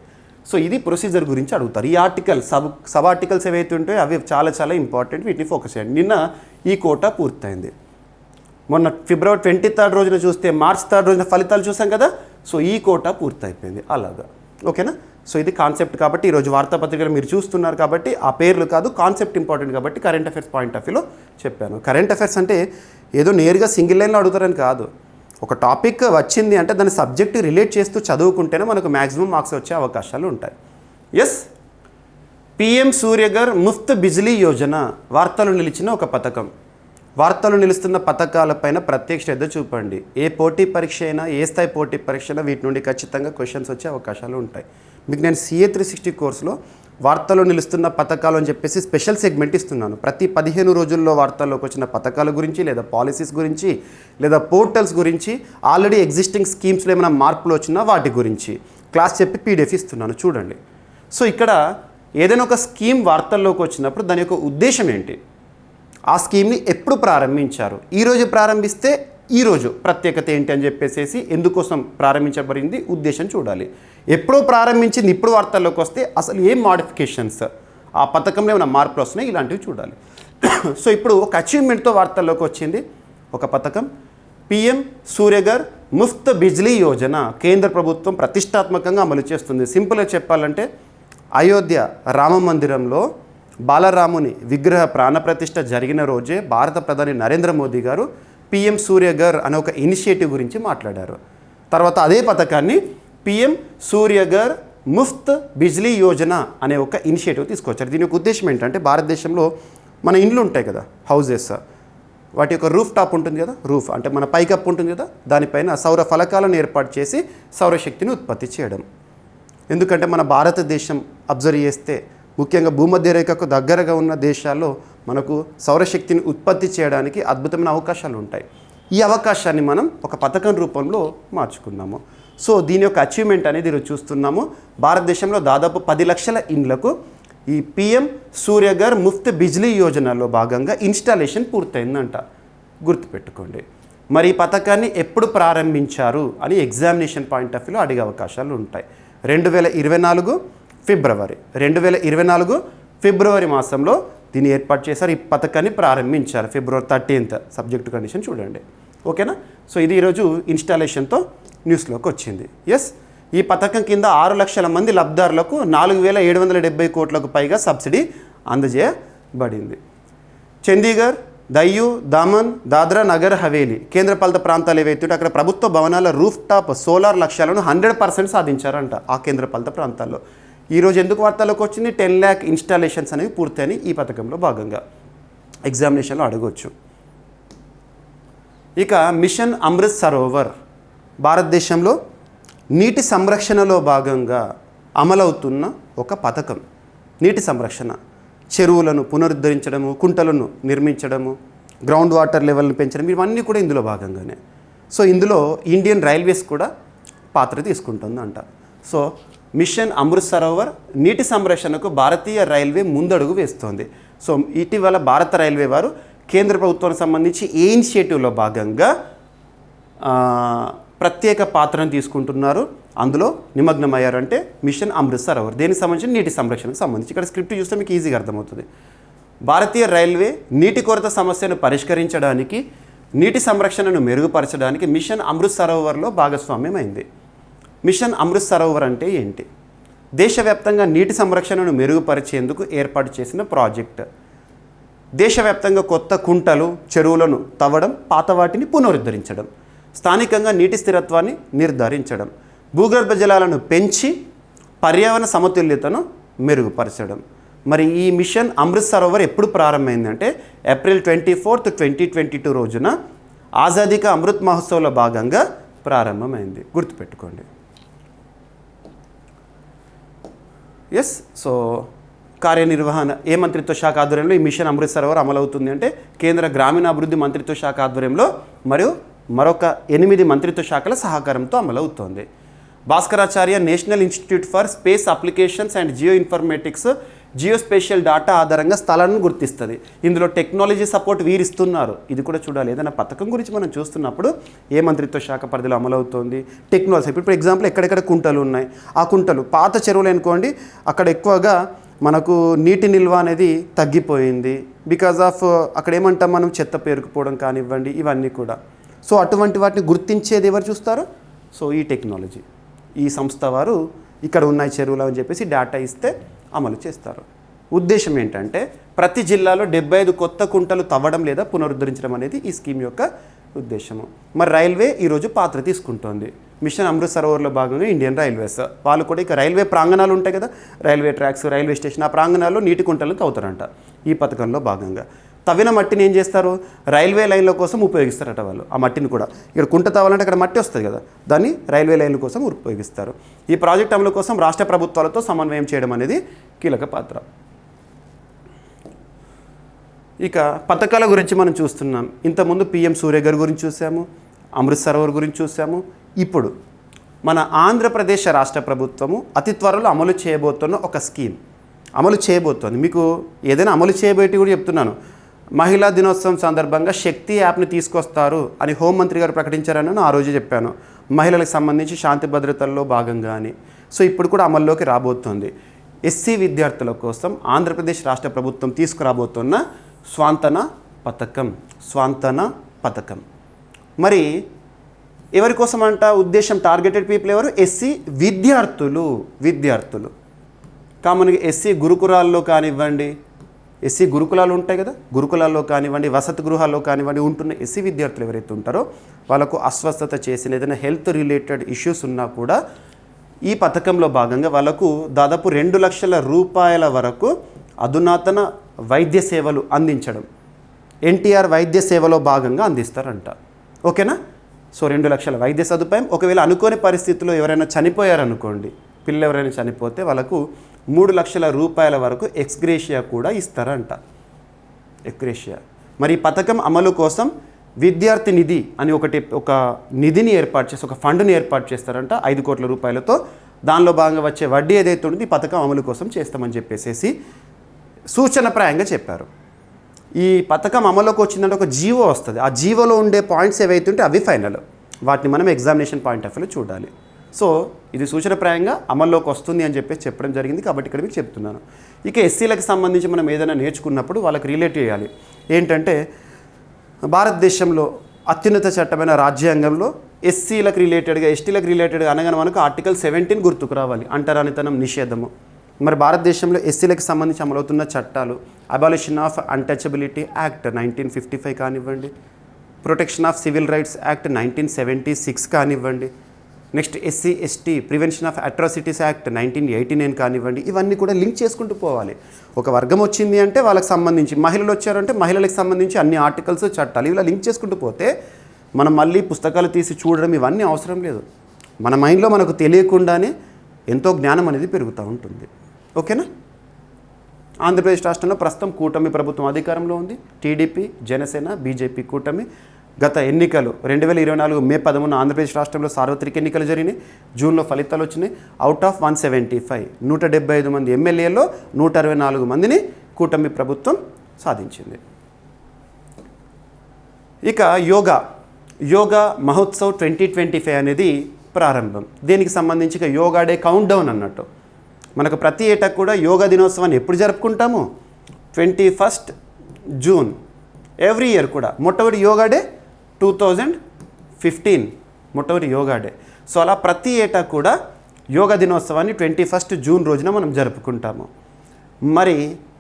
సో ఇది ప్రొసీజర్ గురించి అడుగుతారు. ఈ ఆర్టికల్ సబ్ ఆర్టికల్స్ ఏవైతే ఉంటాయో అవి చాలా ఇంపార్టెంట్, వీటిని ఫోకస్ చేయండి. నిన్న ఈ కోటా పూర్తయింది. మొన్న ఫిబ్రవరి 23 రోజున చూస్తే మార్చ్ 3 రోజున ఫలితాలు చూసాం కదా. సో ఈ కోటా పూర్తయిపోయింది అలాగా. ఓకేనా? సో ఇది కాన్సెప్ట్. కాబట్టి ఈరోజు వార్తాపత్రికలు మీరు చూస్తున్నారు కాబట్టి ఆ పేర్లు కాదు, కాన్సెప్ట్ ఇంపార్టెంట్ కాబట్టి కరెంట్ అఫైర్స్ పాయింట్ ఆఫ్ వ్యూలో చెప్పాను. కరెంట్ అఫైర్స్ అంటే ఏదో నేరుగా సింగిల్ లైన్లో అడుగుతారని కాదు. ఒక టాపిక్ వచ్చింది అంటే దాని సబ్జెక్ట్ రిలేట్ చేస్తూ చదువుకుంటేనే మనకు మ్యాక్సిమం మార్క్స్ వచ్చే అవకాశాలు ఉంటాయి. ఎస్, పిఎం సూర్యఘర్ ముఫ్త్ బిజ్లీ యోజన వార్తలు నిలిచిన ఒక పథకం. వార్తలు నిలుస్తున్న పథకాలపైన ప్రత్యేక శ్రద్ధ చూపండి. ఏ పోటీ పరీక్ష అయినా, ఏ స్థాయి పోటీ పరీక్ష అయినా వీటి నుండి ఖచ్చితంగా క్వశ్చన్స్ వచ్చే అవకాశాలు ఉంటాయి. మీకు నేను CA 360 కోర్సులో వార్తలు నిలుస్తున్న పథకాలు అని చెప్పేసి స్పెషల్ సెగ్మెంట్ ఇస్తున్నాను. ప్రతి 15 రోజుల్లో వార్తల్లోకి వచ్చిన పథకాల గురించి లేదా పాలసీస్ గురించి లేదా పోర్టల్స్ గురించి, ఆల్రెడీ ఎగ్జిస్టింగ్ స్కీమ్స్లో ఏమైనా మార్పులు వచ్చినా వాటి గురించి క్లాస్ చెప్పి PDF ఇస్తున్నాను, చూడండి. సో ఇక్కడ ఏదైనా ఒక స్కీమ్ వార్తల్లోకి వచ్చినప్పుడు దాని యొక్క ఉద్దేశం ఏంటి, ఆ స్కీమ్ని ఎప్పుడు ప్రారంభించారు, ఈరోజు ప్రారంభిస్తే ఈరోజు ప్రత్యేకత ఏంటి అని చెప్పేసి ఎందుకోసం ప్రారంభించబడింది ఉద్దేశం చూడాలి. ఎప్పుడో ప్రారంభించింది ఇప్పుడు వార్తల్లోకి వస్తే అసలు ఏం మాడిఫికేషన్స్, ఆ పథకంలో ఏమైనా మార్పులు వస్తున్నాయి, ఇలాంటివి చూడాలి. సో ఇప్పుడు ఒక అచీవ్మెంట్తో వార్తల్లోకి వచ్చింది ఒక పథకం, పిఎం సూర్యఘర్ ముఫ్త్ బిజ్లీ యోజన. కేంద్ర ప్రభుత్వం ప్రతిష్టాత్మకంగా అమలు చేస్తుంది. సింపుల్గా చెప్పాలంటే అయోధ్య రామ మందిరంలో బాలరాముని విగ్రహ ప్రాణప్రతిష్ఠ జరిగిన రోజే భారత ప్రధాని నరేంద్ర మోదీ గారు పిఎం సూర్యఘర్ అనే ఒక ఇనిషియేటివ్ గురించి మాట్లాడారు. తర్వాత అదే పథకాన్ని పిఎం సూర్యఘర్ ముఫ్త్ బిజ్లీ యోజన అనే ఒక ఇనిషియేటివ్ తీసుకొచ్చారు. దీని యొక్క ఉద్దేశం ఏంటంటే భారతదేశంలో మన ఇండ్లు ఉంటాయి కదా, హౌజెస్, వాటి యొక్క రూఫ్ టాప్ ఉంటుంది కదా, రూఫ్ అంటే మన పైకప్పు ఉంటుంది కదా, దానిపైన సౌర ఫలకాలను ఏర్పాటు చేసి సౌరశక్తిని ఉత్పత్తి చేయడం. ఎందుకంటే మన భారతదేశం అబ్జర్వ్ చేస్తే ముఖ్యంగా భూమధ్య రేఖకు దగ్గరగా ఉన్న దేశాల్లో మనకు సౌరశక్తిని ఉత్పత్తి చేయడానికి అద్భుతమైన అవకాశాలు ఉంటాయి. ఈ అవకాశాన్ని మనం ఒక పథకం రూపంలో మార్చుకున్నాము. సో దీని యొక్క అచీవ్మెంట్ అనేది ఈరోజు చూస్తున్నాము. భారతదేశంలో దాదాపు 10 లక్షల ఇండ్లకు ఈ పిఎం సూర్యఘర్ ముఫ్త్ బిజ్లీ యోజనలో భాగంగా ఇన్స్టాలేషన్ పూర్తయిందంట, గుర్తుపెట్టుకోండి. మరి ఈ పథకాన్ని ఎప్పుడు ప్రారంభించారు అని ఎగ్జామినేషన్ పాయింట్ ఆఫ్ వ్యూలో అడిగే అవకాశాలు ఉంటాయి. 2024 ఫిబ్రవరి మాసంలో దీన్ని ఏర్పాటు చేశారు. ఈ పథకాన్ని ప్రారంభించారు February 13th. సబ్జెక్టు కండిషన్ చూడండి. ఓకేనా. సో ఇది ఈరోజు ఇన్స్టాలేషన్తో న్యూస్లోకి వచ్చింది. ఎస్, ఈ పథకం కింద 6 లక్షల మంది లబ్ధిదారులకు 4,770 కోట్లకు పైగా సబ్సిడీ అందజేయబడింది. చండీగఢ్, దయ్యూ, దామన్, దాద్రా నగర్ హవేలీ కేంద్రపాలిత ప్రాంతాలు ఏవైతే ఉంటే అక్కడ ప్రభుత్వ భవనాల రూఫ్ టాప్ సోలార్ లక్ష్యాలను 100% సాధించారంట ఆ కేంద్రపాలిత ప్రాంతాల్లో. ఈరోజు ఎందుకు వార్తల్లోకి వచ్చింది? 10 lakh ఇన్స్టాలేషన్స్ అనేవి పూర్తయినాయి ఈ పథకంలో భాగంగా. ఎగ్జామినేషన్లో అడగవచ్చు. ఇక మిషన్ అమృత్ సరోవర్ భారతదేశంలో నీటి సంరక్షణలో భాగంగా అమలవుతున్న ఒక పథకం. నీటి సంరక్షణ, చెరువులను పునరుద్ధరించడము, కుంటలను నిర్మించడము, గ్రౌండ్ వాటర్ లెవెల్ని పెంచడం, ఇవన్నీ కూడా ఇందులో భాగంగానే. సో ఇందులో ఇండియన్ రైల్వేస్ కూడా పాత్ర తీసుకుంటుందంట. సో మిషన్ అమృత్ సరోవర్ నీటి సంరక్షణకు భారతీయ రైల్వే ముందడుగు వేస్తోంది. సో ఇటీవల భారత రైల్వే వారు కేంద్ర ప్రభుత్వానికి సంబంధించి ఏ ఇనిషియేటివ్లో భాగంగా ప్రత్యేక పాత్రను తీసుకుంటున్నారు, అందులో నిమగ్నమయ్యారంటే మిషన్ అమృత్ సరోవర్. దేనికి సంబంధించి? నీటి సంరక్షణకు సంబంధించి. ఇక్కడ స్క్రిప్ట్ చూస్తే మీకు ఈజీగా అర్థమవుతుంది. భారతీయ రైల్వే నీటి కొరత సమస్యను పరిష్కరించడానికి, నీటి సంరక్షణను మెరుగుపరచడానికి మిషన్ అమృత్ సరోవర్లో భాగస్వామ్యం అయింది. మిషన్ అమృత్ సరోవర్ అంటే ఏంటి? దేశవ్యాప్తంగా నీటి సంరక్షణను మెరుగుపరిచేందుకు ఏర్పాటు చేసిన ప్రాజెక్ట్. దేశవ్యాప్తంగా కొత్త కుంటలు, చెరువులను తవ్వడం, పాత వాటిని పునరుద్ధరించడం, స్థానికంగా నీటి స్థిరత్వాన్ని నిర్ధారించడం, భూగర్భ జలాలను పెంచి పర్యావరణ సమతుల్యతను మెరుగుపరచడం. మరి ఈ మిషన్ అమృత్ సరోవర్ ఎప్పుడు ప్రారంభమైందంటే April 24th, 2022 రోజున ఆజాదీ కా అమృత్ మహోత్సవ్లో భాగంగా ప్రారంభమైంది. గుర్తుపెట్టుకోండి. ఎస్, సో కార్యనిర్వహణ ఏ మంత్రిత్వ శాఖ ఆధ్వర్యంలో ఈ మిషన్ అమృత్ సరోవర్ అమలవుతుంది అంటే కేంద్ర గ్రామీణాభివృద్ధి మంత్రిత్వ శాఖ ఆధ్వర్యంలో మరియు మరొక 8 మంత్రిత్వ శాఖల సహకారంతో అమలవుతోంది. Bhaskaracharya national institute for space applications and Jio informatics geospatial data ఆధారంగా స్థలాలను గుర్తిస్తుంది. ఇందులో టెక్నాలజీ సపోర్ట్ వీరిస్తున్నారు. ఇది కూడా చూడాలి. ఏదైనా పథకం గురించి మనం చూస్తున్నప్పుడు ఏ మంత్రిత్వ శాఖ పరిధిలో అమలవుతోంది, టెక్నాలజీ. ఇప్పుడు ఎగ్జాంపుల్ ఎక్కడెక్కడ కుంటలు ఉన్నాయి, ఆ కుంటలు పాత చెరువులు అనుకోండి, అక్కడ ఎక్కువగా మనకు నీటి నిల్వ అనేది తగ్గిపోయింది. బికాజ్ ఆఫ్ అక్కడ ఏమంటాం మనం, చెత్త పేరుకుపోవడం కానివ్వండి, ఇవన్నీ కూడా. సో అటువంటి వాటిని గుర్తించేది ఎవరు చూస్తారు? సో ఈ టెక్నాలజీ, ఈ సంస్థ వారు ఇక్కడ ఉన్నాయి చెరువులు అని చెప్పేసి డేటా ఇస్తే అమలు చేస్తారు. ఉద్దేశం ఏంటంటే ప్రతి జిల్లాలో 75 కొత్త కుంటలు తవ్వడం లేదా పునరుద్ధరించడం అనేది ఈ స్కీమ్ యొక్క ఉద్దేశము. మరి రైల్వే ఈరోజు పాత్ర తీసుకుంటోంది. మిషన్ అమృత్ సరోవర్లో భాగంగా ఇండియన్ రైల్వేస్ వాళ్ళు కూడా ఇక రైల్వే ప్రాంగణాలు ఉంటాయి కదా, రైల్వే ట్రాక్స్, రైల్వే స్టేషన్, ఆ ప్రాంగణాల్లో నీటి కుంటలను తవ్వుతారంట. ఈ పథకంలో భాగంగా తవ్విన మట్టిని ఏం చేస్తారు? రైల్వే లైన్ల కోసం ఉపయోగిస్తారట వాళ్ళు. ఆ మట్టిని కూడా ఇక్కడ కుంట తవ్వాలంటే అక్కడ మట్టి వస్తుంది కదా, దాన్ని రైల్వే లైన్ల కోసం ఉపయోగిస్తారు. ఈ ప్రాజెక్ట్ అమలు కోసం రాష్ట్ర ప్రభుత్వాలతో సమన్వయం చేయడం అనేది కీలక పాత్ర. ఇక పథకాల గురించి మనం చూస్తున్నాం. ఇంతకుముందు PM సూర్య గారి గురించి చూసాము, అమృత్ సరోవర్ గురించి చూసాము. ఇప్పుడు మన ఆంధ్రప్రదేశ్ రాష్ట్ర ప్రభుత్వము అతి త్వరలో అమలు చేయబోతున్న ఒక స్కీమ్ అమలు చేయబోతోంది. మీకు ఏదైనా అమలు చేయబోయేటి కూడా చెప్తున్నాను. మహిళా దినోత్సవం సందర్భంగా శక్తి యాప్ని తీసుకొస్తారు అని హోంమంత్రి గారు ప్రకటించారని ఆ రోజు చెప్పాను. మహిళలకు సంబంధించి శాంతి భద్రతల్లో భాగంగా అని. సో ఇప్పుడు కూడా అమల్లోకి రాబోతోంది. ఎస్సీ విద్యార్థుల కోసం ఆంధ్రప్రదేశ్ రాష్ట్ర ప్రభుత్వం తీసుకురాబోతున్న స్వాంతన పథకం. మరి ఎవరి కోసం అంట ఉద్దేశం? టార్గెటెడ్ పీపుల్ ఎవరు? ఎస్సీ విద్యార్థులు. కామన్గా ఎస్సీ గురుకులాల్లో కానివ్వండి, ఎస్సీ గురుకులాలు ఉంటాయి కదా, గురుకులాల్లో కానివ్వండి, వసతి గృహాల్లో కానివ్వండి ఉంటున్న ఎస్సీ విద్యార్థులు ఎవరైతే ఉంటారో వాళ్ళకు అస్వస్థత చేసిన ఏదైనా హెల్త్ రిలేటెడ్ ఇష్యూస్ ఉన్నా కూడా ఈ పథకంలో భాగంగా వాళ్ళకు దాదాపు 2 లక్షల రూపాయల వరకు అధునాతన వైద్య సేవలు అందించడం, NTR వైద్య సేవలో భాగంగా అందిస్తారంట. ఓకేనా? సో 2 లక్షల వైద్య సదుపాయం. ఒకవేళ అనుకోని పరిస్థితుల్లో ఎవరైనా చనిపోయారనుకోండి, పిల్లలు ఎవరైనా చనిపోతే వాళ్ళకు 3 లక్షల రూపాయల వరకు ఎక్స్గ్రేషియా కూడా ఇస్తారంట. ఎక్స్గ్రేషియా. మరి ఈ పథకం అమలు కోసం విద్యార్థి నిధి అని ఒక నిధిని ఏర్పాటు చేసి, ఒక ఫండ్ని ఏర్పాటు చేస్తారంట 5 కోట్ల రూపాయలతో. దానిలో భాగంగా వచ్చే వడ్డీ ఏదైతే ఉంటుందో ఈ పథకం అమలు కోసం చేస్తామని చెప్పేసి సూచనప్రాయంగా చెప్పారు. ఈ పథకం అమలులోకి వచ్చిందంటే ఒక జీవో వస్తుంది. ఆ జీవోలో ఉండే పాయింట్స్ ఏవైతే ఉంటే అవి ఫైనల్. వాటిని మనం ఎగ్జామినేషన్ పాయింట్ ఆఫ్ వ్యూలో చూడాలి. సో ఇది సూచనప్రాయంగా అమల్లోకి వస్తుంది అని చెప్పేసి చెప్పడం జరిగింది. కాబట్టి ఇక్కడ మీకు చెప్తున్నాను. ఇక ఎస్సీలకు సంబంధించి మనం ఏదైనా నేర్చుకున్నప్పుడు వాళ్ళకి రిలేట్ చేయాలి. ఏంటంటే భారతదేశంలో అత్యున్నత చట్టమైన రాజ్యాంగంలో ఎస్సీలకు రిలేటెడ్గా ఎస్టీలకు రిలేటెడ్గా అనగానే మనకు ఆర్టికల్ 17 గుర్తుకు రావాలి, అంటరానితనం నిషేధము. మరి భారతదేశంలో ఎస్సీలకు సంబంధించి అమలవుతున్న చట్టాలు అబాలిషన్ ఆఫ్ అన్టచబిలిటీ యాక్ట్ 1955 కానివ్వండి, protection of civil rights act 1976 కానివ్వండి, next SC ST prevention of atrocities act 1989 కానివ్వండి, ఇవన్నీ కూడా లింక్ చేసుకుంటూ పోవాలి. ఒక వర్గం వచ్చింది అంటే వాళ్ళకి సంబంధించి, మహిళలు వచ్చారంటే మహిళలకు సంబంధించి అన్ని ఆర్టికల్స్ చట్టాలు ఇలా లింక్ చేసుకుంటూ పోతే మనం మళ్ళీ పుస్తకాలు తీసి చూడడం ఇవన్నీ అవసరం లేదు. మన మైండ్లో మనకు తెలియకుండానే ఎంతో జ్ఞానం అనేది పెరుగుతూ ఉంటుంది. ఓకేనా? ఆంధ్రప్రదేశ్ రాష్ట్రంలో ప్రస్తుతం కూటమి ప్రభుత్వం అధికారంలో ఉంది. టీడీపీ, జనసేన, బీజేపీ కూటమి. గత ఎన్నికలు 2024 మే 11 ఆంధ్రప్రదేశ్ రాష్ట్రంలో సార్వత్రిక ఎన్నికలు జరిగినాయి. జూన్లో ఫలితాలు వచ్చినాయి. అవుట్ ఆఫ్ 175 175 మంది ఎమ్మెల్యేల్లో 164 మందిని కూటమి ప్రభుత్వం సాధించింది. ఇక యోగా మహోత్సవ్ 2025 అనేది ప్రారంభం. దీనికి సంబంధించి ఇక యోగా డే కౌంట్ డౌన్ అన్నట్టు. మనకు ప్రతి ఏటా కూడా యోగా దినోత్సవాన్ని ఎప్పుడు జరుపుకుంటాము? 21 జూన్. ఎవ్రీ ఇయర్ కూడా మొట్టమొదటి యోగా డే 2015 మొట్టమొదటి యోగా డే. సో అలా ప్రతి ఏటా కూడా యోగా దినోత్సవాన్ని 21 జూన్ రోజున మనం జరుపుకుంటాము. మరి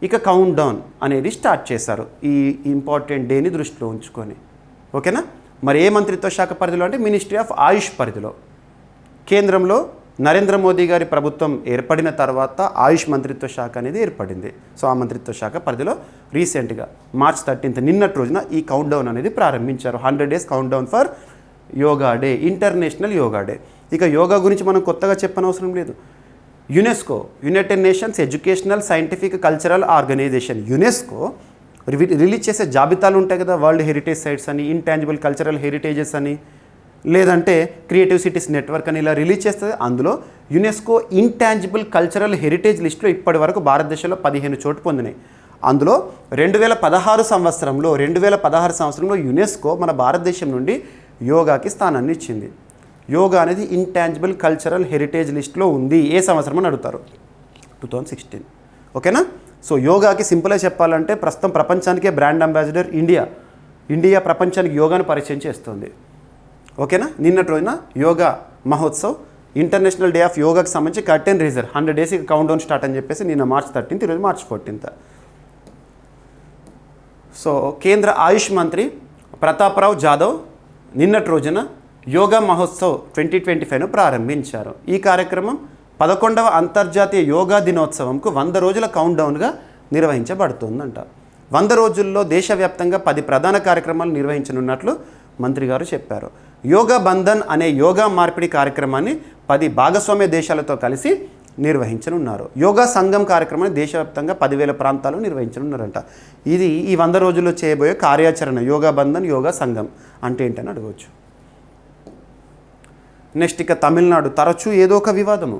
ఇక కౌంట్ డౌన్ అనేది స్టార్ట్ చేశారు ఈ ఇంపార్టెంట్ డేని దృష్టిలో ఉంచుకొని. ఓకేనా? మరి ఏ మంత్రిత్వ శాఖ పరిధిలో అంటే మినిస్ట్రీ ఆఫ్ ఆయుష్ పరిధిలో. కేంద్రంలో నరేంద్ర మోదీ గారి ప్రభుత్వం ఏర్పడిన తర్వాత ఆయుష్ మంత్రిత్వ శాఖ అనేది ఏర్పడింది. సో ఆ మంత్రిత్వ శాఖ పరిధిలో రీసెంట్గా March 13 నిన్నటి రోజున ఈ కౌంట్ డౌన్ అనేది ప్రారంభించారు. 100 days countdown for Yoga Day, International Yoga Day. ఇక యోగా గురించి మనం కొత్తగా చెప్పనవసరం లేదు. UNESCO, United Nations Educational Scientific Cultural Organization, UNESCO release చేసే జాబితాలు ఉంటాయి కదా, వరల్డ్ హెరిటేజ్ సైట్స్ అని, ఇంటాంజిబుల్ కల్చరల్ హెరిటేజెస్ అని, లేదంటే క్రియేటివ్ సిటీస్ నెట్వర్క్ అని ఇలా రిలీజ్ చేస్తుంది. అందులో యునెస్కో ఇంటాంజిబుల్ కల్చరల్ హెరిటేజ్ లిస్టులో ఇప్పటి వరకు భారతదేశంలో 15 చోటు పొందినాయి. అందులో 2016 సంవత్సరంలో యునెస్కో మన భారతదేశం నుండి యోగాకి స్థానాన్ని ఇచ్చింది. యోగా అనేది ఇంటాంజిబుల్ కల్చరల్ హెరిటేజ్ లిస్ట్లో ఉంది. ఏ సంవత్సరం అని అడుగుతారు? 2016. ఓకేనా? సో యోగాకి సింపుల్గా చెప్పాలంటే ప్రస్తుతం ప్రపంచానికే బ్రాండ్ అంబాసిడర్ ఇండియా ప్రపంచానికి యోగాను పరిచయం చేస్తుంది. ఓకేనా? నిన్నటి రోజున Yoga Mahotsav international day of యోగాకి సంబంధించి curtain raiser 100 days countdown start అని చెప్పేసి నిన్న March 13, ఈరోజు March 14. సో కేంద్ర ఆయుష్ మంత్రి ప్రతాప్రావ్ జాదవ్ నిన్నటి రోజున యోగా మహోత్సవ్ 2025ను ప్రారంభించారు. ఈ కార్యక్రమం 11వ అంతర్జాతీయ యోగా దినోత్సవంకు 100 రోజుల కౌంట్ డౌన్గా నిర్వహించబడుతుందంట. 100 రోజుల్లో దేశవ్యాప్తంగా 10 ప్రధాన కార్యక్రమాలు నిర్వహించనున్నట్లు మంత్రి గారు చెప్పారు. యోగా బంధన్ అనే యోగా మార్పిడి కార్యక్రమాన్ని 10 భాగస్వామ్య దేశాలతో కలిసి నిర్వహించనున్నారు. యోగా సంఘం కార్యక్రమాన్ని దేశవ్యాప్తంగా 10,000 ప్రాంతాలు నిర్వహించనున్నారంట. ఇది ఈ 100 రోజుల్లో చేయబోయే కార్యాచరణ. యోగా బంధన్, యోగా సంఘం అంటే ఏంటని అడగవచ్చు. నెక్స్ట్ ఇక తమిళనాడు తరచూ ఏదో ఒక వివాదం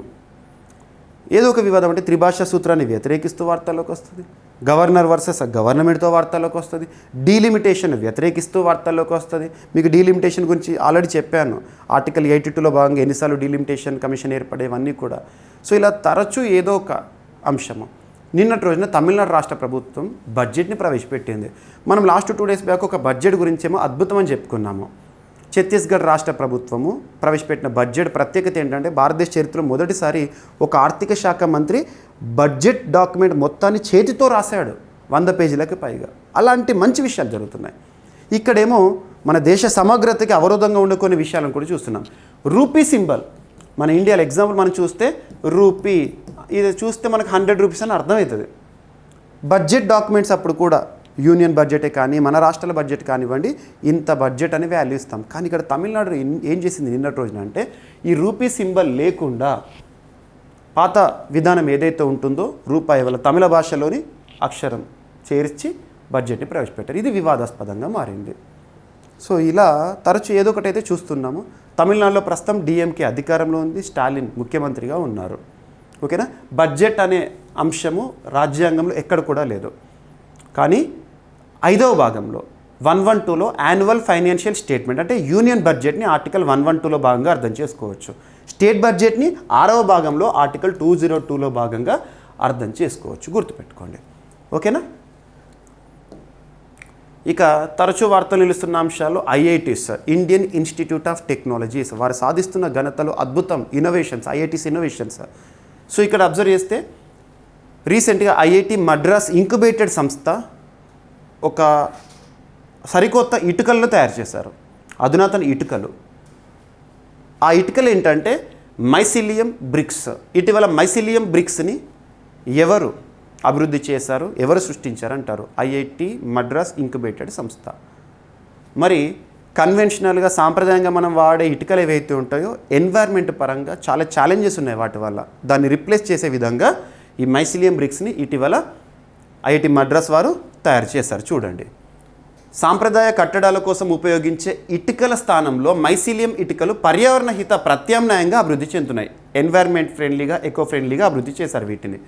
అంటే త్రిభాషా సూత్రాన్ని వ్యతిరేకిస్తూ వార్తల్లోకి వస్తుంది. గవర్నర్ వర్సెస్ గవర్నమెంట్తో వార్తల్లోకి వస్తుంది. డీలిమిటేషన్ వ్యతిరేకిస్తూ వార్తల్లోకి వస్తుంది. మీకు డీలిమిటేషన్ గురించి ఆల్రెడీ చెప్పాను. ఆర్టికల్ 82లో భాగంగా ఎన్నిసార్లు డీలిమిటేషన్ కమిషన్ ఏర్పడేవన్నీ కూడా. సో ఇలా తరచూ ఏదో ఒక అంశము. నిన్నటి రోజున తమిళనాడు రాష్ట్ర ప్రభుత్వం బడ్జెట్ని ప్రవేశపెట్టింది. మనం లాస్ట్ 2 days బ్యాక్ ఒక బడ్జెట్ గురించేమో అద్భుతమని చెప్పుకున్నాము. ఛత్తీస్గఢ్ రాష్ట్ర ప్రభుత్వము ప్రవేశపెట్టిన బడ్జెట్ ప్రత్యేకత ఏంటంటే భారతదేశ చరిత్రలో మొదటిసారి ఒక ఆర్థిక శాఖ మంత్రి బడ్జెట్ డాక్యుమెంట్ మొత్తాన్ని చేతితో రాశాడు. 100 పేజీలకు పైగా. అలాంటి మంచి విషయాలు జరుగుతున్నాయి. ఇక్కడేమో మన దేశ సమగ్రతకి అవరోధంగా ఉండే కొన్ని విషయాలను కూడా చూస్తున్నాం. రూపీ సింబల్ మన ఇండియాలో ఎగ్జాంపుల్ మనం చూస్తే రూపీ, ఇది చూస్తే మనకు 100 రూపీస్ అని అర్థమవుతుంది. బడ్జెట్ డాక్యుమెంట్స్ అప్పుడు కూడా యూనియన్ బడ్జెటే కానీ మన రాష్ట్రాల బడ్జెట్ కానివ్వండి, ఇంత బడ్జెట్ అని వాల్యూ ఇస్తాం. కానీ ఇక్కడ తమిళనాడు ఏం చేసింది నిన్నటి రోజున అంటే ఈ రూపీ సింబల్ లేకుండా పాత విధానం ఏదైతే ఉంటుందో రూపాయి వల్ల తమిళ భాషలోని అక్షరం చేర్చి బడ్జెట్ని ప్రవేశపెట్టారు. ఇది వివాదాస్పదంగా మారింది. సో ఇలా తరచూ ఏదో ఒకటైతే చూస్తున్నాము. తమిళనాడులో ప్రస్తుతం డిఎంకే అధికారంలో ఉంది. స్టాలిన్ ముఖ్యమంత్రిగా ఉన్నారు. ఓకేనా? బడ్జెట్ అనే అంశము రాజ్యాంగంలో ఎక్కడ కూడా లేదు. కానీ 5వ భాగంలో 112లో యాన్యువల్ ఫైనాన్షియల్ స్టేట్మెంట్ అంటే యూనియన్ బడ్జెట్ని ఆర్టికల్ 112లో భాగంగా అర్థం చేసుకోవచ్చు. స్టేట్ బడ్జెట్ని 6వ భాగంలో ఆర్టికల్ 202లో భాగంగా అర్థం చేసుకోవచ్చు, గుర్తుపెట్టుకోండి. ఓకేనా? ఇక తరచూ వార్తలు నిలుస్తున్న అంశాలు IITs, Indian institute of technologies, వారు సాధిస్తున్న ఘనతలు, అద్భుతం, ఇన్నోవేషన్స్, ఐఐటీస్ ఇన్నోవేషన్స్. సో ఇక్కడ అబ్జర్వ్ చేస్తే రీసెంట్గా ఐఐటి మద్రాస్ ఇంక్యుబేటెడ్ సంస్థ ఒక సరికొత్త ఇటుకలను తయారు చేశారు, అధునాతన ఇటుకలు. ఆ ఇటుకలు ఏంటంటే మైసిలియం బ్రిక్స్. ఇటీవల మైసిలియం బ్రిక్స్ని ఎవరు అభివృద్ధి చేశారు, ఎవరు సృష్టించారు అంటారు? ఐఐటి మద్రాస్ ఇంక్యుబేటెడ్ సంస్థ. మరి కన్వెన్షనల్గా సాంప్రదాయంగా మనం వాడే ఇటుకలు ఏవైతే ఉంటాయో ఎన్వైర్న్మెంట్ పరంగా చాలా ఛాలెంజెస్ ఉన్నాయి వాటి వల్ల. దాన్ని రిప్లేస్ చేసే విధంగా ఈ మైసిలియం బ్రిక్స్ని ఇటీవల ఐఐటి మద్రాస్ వారు తయారు చేశారు. చూడండి, సాంప్రదాయ కట్టడాల కోసం ఉపయోగించే ఇటుకల స్థానంలో మైసిలియం ఇటుకలు పర్యావరణ హిత ప్రత్యామ్నాయంగా అభివృద్ధి చెందుతున్నాయి. ఎన్వైర్న్మెంట్ ఫ్రెండ్లీగా, ఎకో ఫ్రెండ్లీగా అభివృద్ధి చేశారు వీటిని.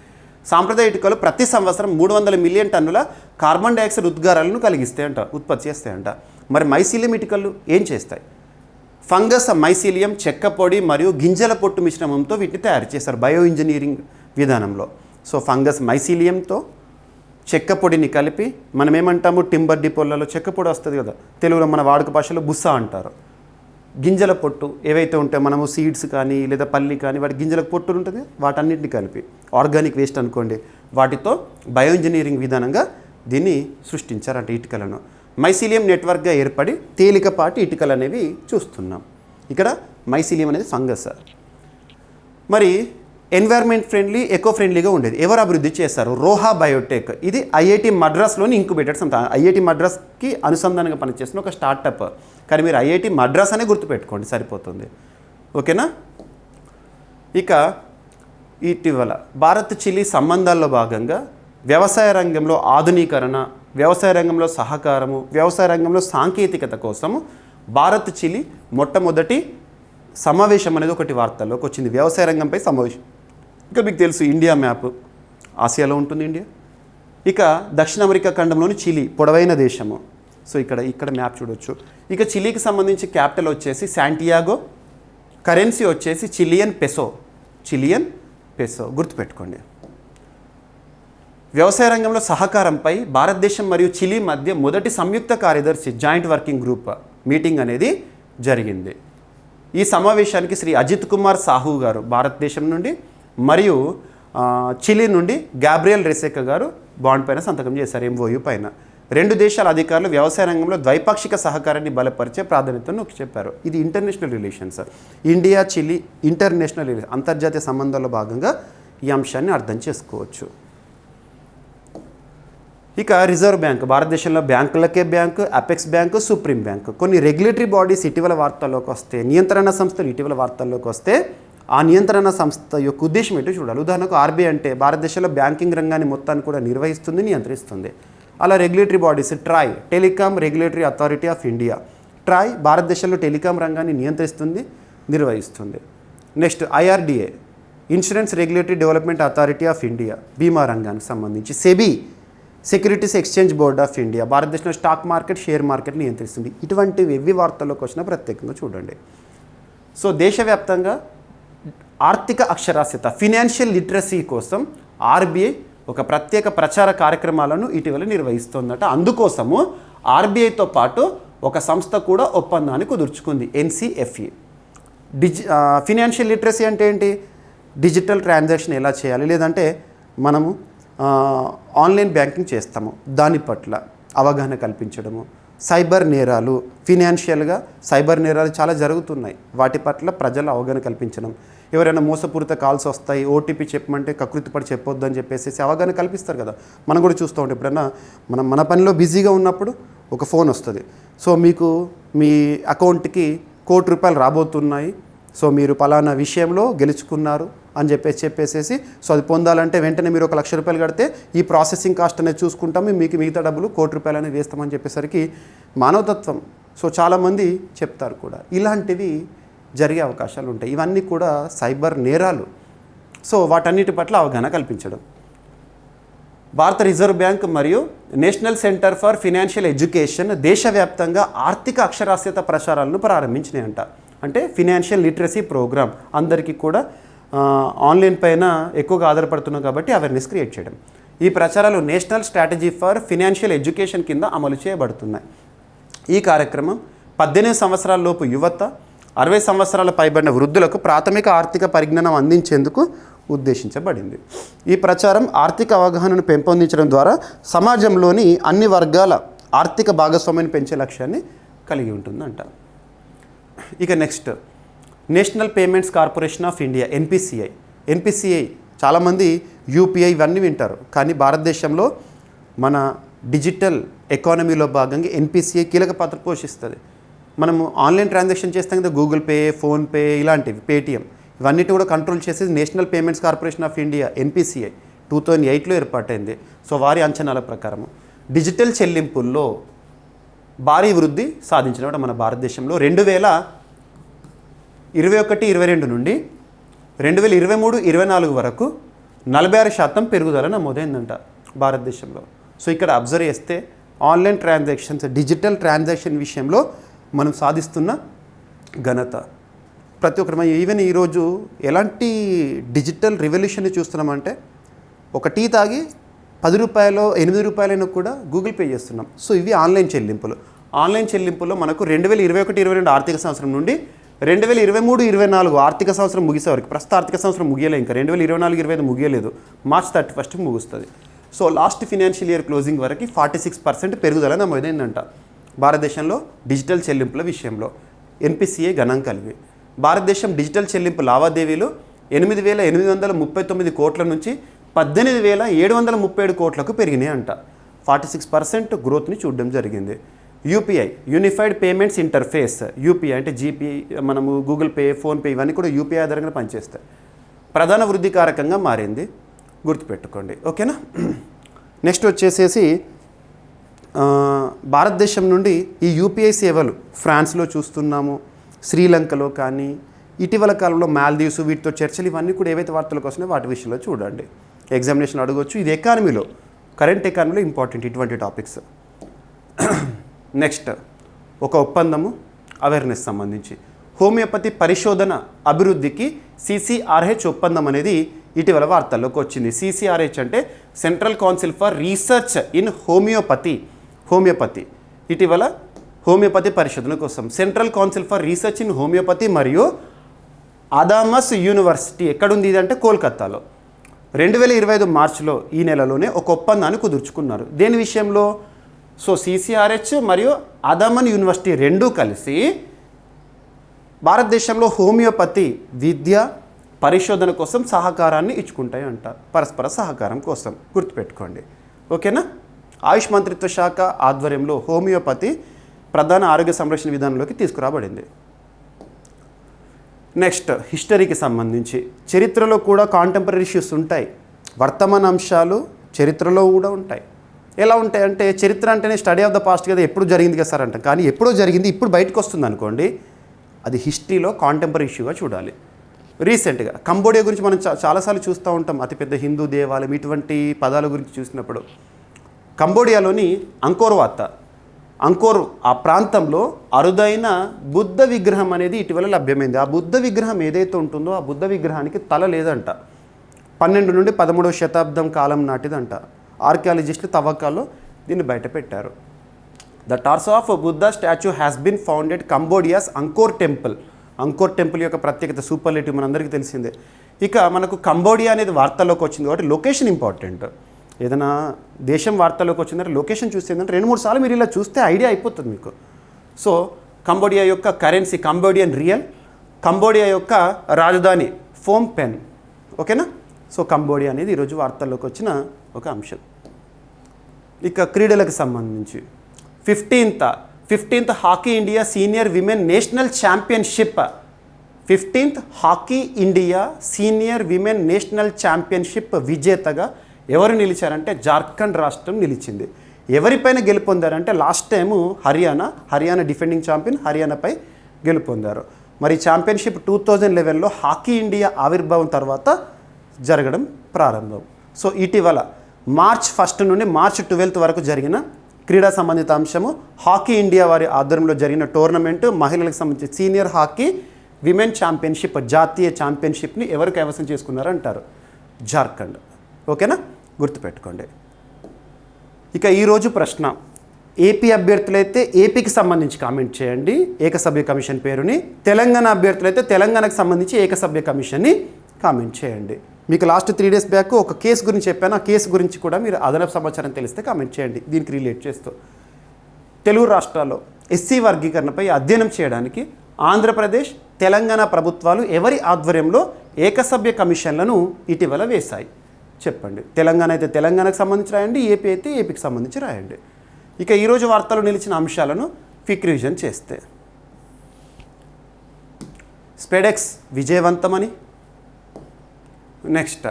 సాంప్రదాయ ఇటుకలు ప్రతి సంవత్సరం 300 మిలియన్ టన్నుల కార్బన్ డైఆక్సైడ్ ఉద్గారాలను కలిగిస్తాయంట, ఉత్పత్తి చేస్తాయంట. మరి మైసిలియం ఇటుకలు ఏం చేస్తాయి? ఫంగస్ మైసిలియం, చెక్క పొడి మరియు గింజల పొట్టు మిశ్రమంతో వీటిని తయారు చేశారు బయో ఇంజనీరింగ్ విధానంలో. సో ఫంగస్ మైసిలియంతో చెక్క పొడిని కలిపి, మనం ఏమంటాము టింబర్ డిపోలలో చెక్క పొడి వస్తుంది కదా, తెలుగులో మన వాడుక భాషలో బుస్స అంటారు. గింజల పొట్టు ఏవైతే ఉంటాయో మనము సీడ్స్ కానీ లేదా పల్లి కానీ వాటి గింజలకు పొట్టు ఉంటుంది, వాటన్నిటిని కలిపి ఆర్గానిక్ వేస్ట్ అనుకోండి, వాటితో బయో ఇంజనీరింగ్ విధానంగా దీన్ని సృష్టించారంట ఇటుకలను. మైసిలియం నెట్వర్క్గా ఏర్పడి తేలికపాటి ఇటుకలు అనేవి చూస్తున్నాం. ఇక్కడ మైసిలియం అనేది ఫంగస్. మరి ఎన్వైర్న్మెంట్ ఫ్రెండ్లీ, ఎకో ఫ్రెండ్లీగా ఉండేది ఎవరు అభివృద్ధి చేశారు? రోహా బయోటెక్. ఇది ఐఐటి మద్రాస్లోని ఇంక్యుబేటెడ్ సంస్థ. ఐఐటి మద్రాస్కి అనుసంధానంగా పనిచేస్తున్న ఒక స్టార్టప్. కానీ మీరు ఐఐటి మద్రాస్ అనే గుర్తుపెట్టుకోండి, సరిపోతుంది. ఓకేనా? ఇక ఇటీవల భారత్ చిలీ సంబంధాల్లో భాగంగా వ్యవసాయ రంగంలో ఆధునీకరణ, వ్యవసాయ రంగంలో సహకారము, వ్యవసాయ రంగంలో సాంకేతికత కోసము భారత్ చిలీ మొట్టమొదటి సమావేశం అనేది ఒకటి వార్తల్లోకి వచ్చింది. వ్యవసాయ రంగంపై సమావేశం. ఇక మీకు తెలుసు ఇండియా మ్యాప్ ఆసియాలో ఉంటుంది ఇండియా. ఇక దక్షిణ అమెరికా ఖండంలోని చిలీ పొడవైన దేశము. సో ఇక్కడ మ్యాప్ చూడొచ్చు. ఇక చిలీకి సంబంధించి క్యాపిటల్ వచ్చేసి శాంటియాగో, కరెన్సీ వచ్చేసి చిలియన్ పెసో గుర్తుపెట్టుకోండి. వ్యవసాయ రంగంలో సహకారంపై భారతదేశం మరియు చిలీ మధ్య మొదటి సంయుక్త కార్యదర్శి జాయింట్ వర్కింగ్ గ్రూప్ మీటింగ్ అనేది జరిగింది. ఈ సమావేశానికి శ్రీ అజిత్ కుమార్ సాహు గారు భారతదేశం నుండి మరియు చిలీ నుండి గ్యాబ్రియల్ రెసెకా గారు బాండ్ పైన సంతకం చేశారు, ఎంఓయూ పైన. రెండు దేశాల అధికారులు వ్యవసాయ రంగంలో ద్వైపాక్షిక సహకారాన్ని బలపరిచే ప్రాధాన్యతను నొక్కి చెప్పారు. ఇది international relations, India Chile international relation, అంతర్జాతీయ సంబంధాల్లో భాగంగా ఈ అంశాన్ని అర్థం చేసుకోవచ్చు. ఇక రిజర్వ్ బ్యాంక్, భారతదేశంలో బ్యాంకులకే bank, apex bank, supreme bank. కొన్ని రెగ్యులేటరీ బాడీస్ ఇటీవల వార్తల్లోకి వస్తే, నియంత్రణ సంస్థలు ఇటీవల వార్తల్లోకి వస్తే, ఆ నియంత్రణ సంస్థ యొక్క ఉద్దేశం ఏంటో చూడాలి. ఉదాహరణకు ఆర్బీఐ అంటే భారతదేశంలో బ్యాంకింగ్ రంగాన్ని మొత్తాన్ని కూడా నిర్వహిస్తుంది, నియంత్రిస్తుంది. అలా regulatory bodies TRAI, Telecom Regulatory Authority of India. TRAI భారతదేశంలో టెలికాం రంగాన్ని నియంత్రిస్తుంది, నిర్వహిస్తుంది. Next IRDA, Insurance Regulatory Development Authority of India, బీమా రంగానికి సంబంధించి. SEBI, Securities Exchange Board of India, భారతదేశంలో స్టాక్ మార్కెట్, షేర్ మార్కెట్ నియంత్రిస్తుంది. ఇటువంటివి ఎవ్వి వార్తల్లోకి వచ్చినా ప్రత్యేకంగా చూడండి. సో దేశవ్యాప్తంగా ఆర్థిక అక్షరాస్యత, ఫినాన్షియల్ లిటరసీ కోసం ఆర్బీఐ ఒక ప్రత్యేక ప్రచార కార్యక్రమాలను ఇటీవల నిర్వహిస్తోందట. అందుకోసము ఆర్బీఐతో పాటు ఒక సంస్థ కూడా ఒప్పందాన్ని కుదుర్చుకుంది, ఎన్సిఎఫ్ఈ. ఫినాన్షియల్ లిటరసీ అంటే ఏంటి? డిజిటల్ ట్రాన్సాక్షన్ ఎలా చేయాలి, లేదంటే మనము ఆన్లైన్ బ్యాంకింగ్ చేస్తాము, దాని పట్ల అవగాహన కల్పించడము. సైబర్ నేరాలు, ఫినాన్షియల్గా సైబర్ నేరాలు చాలా జరుగుతున్నాయి, వాటి పట్ల ప్రజల అవగాహన కల్పించడం. ఎవరైనా మోసపూరిత కాల్స్ వస్తాయి, ఓటీపీ చెప్పమంటే కకృతిపడి చెప్పొద్దు అని చెప్పేసి అవగాహన కల్పిస్తారు కదా. మనం కూడా చూస్తూ ఉంటాం, ఎప్పుడైనా మన పనిలో బిజీగా ఉన్నప్పుడు ఒక ఫోన్ వస్తుంది. సో మీకు మీ అకౌంట్కి ₹1,00,00,000 రాబోతున్నాయి, సో మీరు పలానా విషయంలో గెలుచుకున్నారు అని చెప్పేసి సో అది పొందాలంటే వెంటనే మీరు ₹1,00,000 కడితే ఈ ప్రాసెసింగ్ కాస్ట్ అనేది చూసుకుంటాము, మీకు మిగతా డబ్బులు ₹1,00,00,000 అనేది వేస్తామని చెప్పేసరికి మానవతత్వం. సో చాలామంది చెప్తారు కూడా, ఇలాంటివి జరిగే అవకాశాలు ఉంటాయి. ఇవన్నీ కూడా సైబర్ నేరాలు. సో వాటన్నిటి పట్ల అవగాహన కల్పించడం. భారత రిజర్వ్ బ్యాంక్ మరియు national centre for financial education దేశవ్యాప్తంగా ఆర్థిక అక్షరాస్యత ప్రచారాలను ప్రారంభించినాయంట. అంటే ఫినాన్షియల్ లిటరసీ ప్రోగ్రామ్ అందరికీ కూడా ఆన్లైన్ పైన ఎక్కువగా ఆధారపడుతున్నాం కాబట్టి అవేర్నెస్ క్రియేట్ చేయడం. ఈ ప్రచారాలు national strategy for financial education కింద అమలు చేయబడుతున్నాయి. ఈ కార్యక్రమం 18 సంవత్సరాల లోపు యువత, 60 సంవత్సరాల పైబడిన వృద్ధులకు ప్రాథమిక ఆర్థిక పరిజ్ఞానం అందించేందుకు ఉద్దేశించబడింది. ఈ ప్రచారం ఆర్థిక అవగాహనను పెంపొందించడం ద్వారా సమాజంలోని అన్ని వర్గాల ఆర్థిక భాగస్వామ్యాన్ని పెంచే లక్ష్యాన్ని కలిగి ఉంటుందంట. ఇక next, national Payments Corporation of India, NPCI చాలామంది యూపీఐ ఇవన్నీ వింటారు, కానీ భారతదేశంలో మన డిజిటల్ ఎకానమీలో భాగంగా ఎన్పిసిఐ కీలక పాత్ర పోషిస్తుంది. మనము ఆన్లైన్ ట్రాన్సాక్షన్ చేస్తాం కదా, గూగుల్ పే, ఫోన్పే ఇలాంటివి, పేటిఎం, ఇవన్నిటి కూడా కంట్రోల్ చేసేది National Payments Corporation of India, NPCI 2008లో ఏర్పాటైంది. సో వారి అంచనాల ప్రకారం డిజిటల్ చెల్లింపుల్లో భారీ వృద్ధి సాధించిన మన భారతదేశంలో 2021-22 నుండి 2023-24 వరకు 46% పెరుగుదల నమోదైందంట భారతదేశంలో. సో ఇక్కడ అబ్జర్వ్ చేస్తే ఆన్లైన్ ట్రాన్సాక్షన్స్, డిజిటల్ ట్రాన్సాక్షన్ విషయంలో మనం సాధిస్తున్న ఘనత ప్రతి ఒక్కరు. ఈవెన్ ఈరోజు ఎలాంటి డిజిటల్ రెవల్యూషన్ని చూస్తున్నామంటే, ఒక టీ తాగి 10 రూపాయలు 8 రూపాయలైనా కూడా గూగుల్ పే చేస్తున్నాం. సో ఇవి ఆన్లైన్ చెల్లింపుల్లో మనకు 2021-22 ఆర్థిక సంవత్సరం నుండి 2023-24 ఆర్థిక సంవత్సరం ముగిసే వరకు, ప్రస్తుత ఆర్థిక సంవత్సరం ముగియలేదు, ఇంకా 2024-25 ముగియలేదు, మార్చ్ 31 ముగుస్తుంది. So last financial year closing వరకు 46% పెరుగుదల నమోదైందంట భారతదేశంలో డిజిటల్ చెల్లింపుల విషయంలో. ఎన్పిసిఐ గణాంకాలు ఇవి. భారతదేశం డిజిటల్ చెల్లింపు లావాదేవీలు 8,839 కోట్ల నుంచి 18,737 కోట్లకు పెరిగినాయి అంట. 46% గ్రోత్ని చూడడం జరిగింది. UPI, unified payments interface, UPI అంటే జీపీఐ, మనము గూగుల్ పే, ఫోన్పే ఇవన్నీ కూడా యూపీఐ ఆధారంగా పనిచేస్తాయి. ప్రధాన వృద్ధి కారకంగా మారింది, గుర్తుపెట్టుకోండి, ఓకేనా. నెక్స్ట్ వచ్చేసేసి భారతదేశం నుండి ఈ యూపీఐ సేవలు ఫ్రాన్స్లో చూస్తున్నాము, శ్రీలంకలో కానీ, ఇటీవల కాలంలో మాల్దీవ్స్, వీటితో చర్చలు ఇవన్నీ కూడా ఏవైతే వార్తలకు వస్తున్నాయో వాటి విషయంలో చూడండి. ఎగ్జామినేషన్ అడగవచ్చు. ఇది ఎకానమీలో, కరెంట్ ఎకానమీలో ఇంపార్టెంట్ ఇటువంటి టాపిక్స్. నెక్స్ట్, ఒక ఒప్పందము అవేర్నెస్ సంబంధించి హోమియోపతి పరిశోధన అభివృద్ధికి సిసిఆర్హెచ్ ఒప్పందం అనేది ఇటీవల వార్తల్లోకి వచ్చింది. సిసిఆర్హెచ్ అంటే central council for research in homeopathy ఇటీవల హోమియోపతి పరిశోధన కోసం central council for research in homeopathy మరియు అదామస్ యూనివర్సిటీ ఎక్కడుంది ఇది అంటే కోల్కతాలో 2025 మార్చిలో ఈ నెలలోనే ఒక ఒప్పందాన్ని కుదుర్చుకున్నారు. దేని విషయంలో? సో సిసిఆర్హెచ్ మరియు అదామన్ యూనివర్సిటీ రెండూ కలిసి భారతదేశంలో హోమియోపతి విద్య పరిశోధన కోసం సహకారాన్ని ఇచ్చుకుంటాయి అంట, పరస్పర సహకారం కోసం, గుర్తుపెట్టుకోండి, ఓకేనా. ఆయుష్ మంత్రిత్వ శాఖ ఆధ్వర్యంలో హోమియోపతి ప్రధాన ఆరోగ్య సంరక్షణ విధానంలోకి తీసుకురాబడింది. నెక్స్ట్, హిస్టరీకి సంబంధించి చరిత్రలో కూడా కాంటెంపరీ ఇష్యూస్ ఉంటాయి, వర్తమాన అంశాలు చరిత్రలో కూడా ఉంటాయి. ఎలా ఉంటాయంటే, చరిత్ర అంటేనే స్టడీ ఆఫ్ ద పాస్ట్ కదా, ఎప్పుడు జరిగింది కదా సార్ అంటాం, కానీ ఎప్పుడో జరిగింది ఇప్పుడు బయటకు వస్తుంది అనుకోండి, అది హిస్టరీలో కాంటెంపరీ ఇష్యూగా చూడాలి. రీసెంట్గా కంబోడియా గురించి మనం చాలాసార్లు చూస్తూ ఉంటాం, అతిపెద్ద హిందూ దేవాలయం, ఇటువంటి పదాల గురించి చూసినప్పుడు కంబోడియాలోని అంకోర్ ఆ ప్రాంతంలో అరుదైన బుద్ధ విగ్రహం అనేది ఇటీవల లభ్యమైంది. ఆ బుద్ధ విగ్రహం ఏదైతే ఉంటుందో ఆ బుద్ధ విగ్రహానికి తల లేదంట. 12 నుండి 13వ శతాబ్దం కాలం నాటిదంట. ఆర్కియాలజిస్టులు తవ్వకాల్లో దీన్ని బయట పెట్టారు. The torso of Buddha statue has been founded కంబోడియాస్ అంకోర్ టెంపుల్ యొక్క ప్రత్యేకత సూపర్లేటివ్ మనందరికీ తెలిసిందే. ఇక మనకు కంబోడియా అనేది వార్తల్లోకి వచ్చింది కాబట్టి లొకేషన్ ఇంపార్టెంట్. ఏదైనా దేశం వార్తల్లోకి వచ్చిందంటే లొకేషన్ చూస్తుందంటే 2-3 సార్లు మీరు ఇలా చూస్తే ఐడియా అయిపోతుంది మీకు. సో కంబోడియా యొక్క కరెన్సీ కంబోడియన్ రియల్, కంబోడియా యొక్క రాజధాని ఫోమ్ పెన్, ఓకేనా. సో కంబోడియా అనేది ఈరోజు వార్తల్లోకి వచ్చిన ఒక అంశం. ఇక క్రీడలకు సంబంధించి 15th hockey India senior women national championship 15th hockey India senior women national championship విజేతగా ఎవరు నిలిచారంటే జార్ఖండ్ రాష్ట్రం నిలిచింది. ఎవరిపైన గెలుపొందారంటే last time Haryana defending champion హర్యానాపై గెలుపొందారు. మరి ఛాంపియన్షిప్ 2011లో హాకీ ఇండియా ఆవిర్భావం తర్వాత జరగడం ప్రారంభం. సో ఇటీవల మార్చ్ 1 నుండి మార్చ్ 12 వరకు జరిగిన క్రీడా సంబంధిత అంశము హాకీ ఇండియా వారి ఆధ్వర్యంలో జరిగిన టోర్నమెంటు మహిళలకు సంబంధించి సీనియర్ హాకీ విమెన్ ఛాంపియన్షిప్, జాతీయ ఛాంపియన్షిప్ని ఎవరు కైవసం చేసుకున్నారు అంటారు? జార్ఖండ్. ఓకేనా, గుర్తుపెట్టుకోండి. ఇక ఈరోజు ప్రశ్న, ఏపీ అభ్యర్థులైతే ఏపీకి సంబంధించి కామెంట్ చేయండి ఏకసభ్య కమిషన్ పేరుని, తెలంగాణ అభ్యర్థులైతే తెలంగాణకు సంబంధించి ఏకసభ్య కమిషన్ని కామెంట్ చేయండి. మీకు లాస్ట్ 3 days బ్యాక్ ఒక కేసు గురించి చెప్పాను, ఆ కేసు గురించి కూడా మీరు అదనపు సమాచారం తెలిస్తే కామెంట్ చేయండి. దీనికి రిలేట్ చేస్తూ తెలుగు రాష్ట్రాల్లో ఎస్సీ వర్గీకరణపై అధ్యయనం చేయడానికి ఆంధ్రప్రదేశ్, తెలంగాణ ప్రభుత్వాలు ఎవరి ఆధ్వర్యంలో ఏకసభ్య కమిషన్లను ఇటీవల వేశాయి? చెప్పండి. తెలంగాణ అయితే తెలంగాణకు సంబంధించి రాయండి, ఏపీ అయితే ఏపీకి సంబంధించి రాయండి. ఇక ఈరోజు వార్తలు నిలిచిన అంశాలను క్విక్ రివిజన్ చేస్తే, స్పెడెక్స్ విజయవంతమని, నెక్స్ట్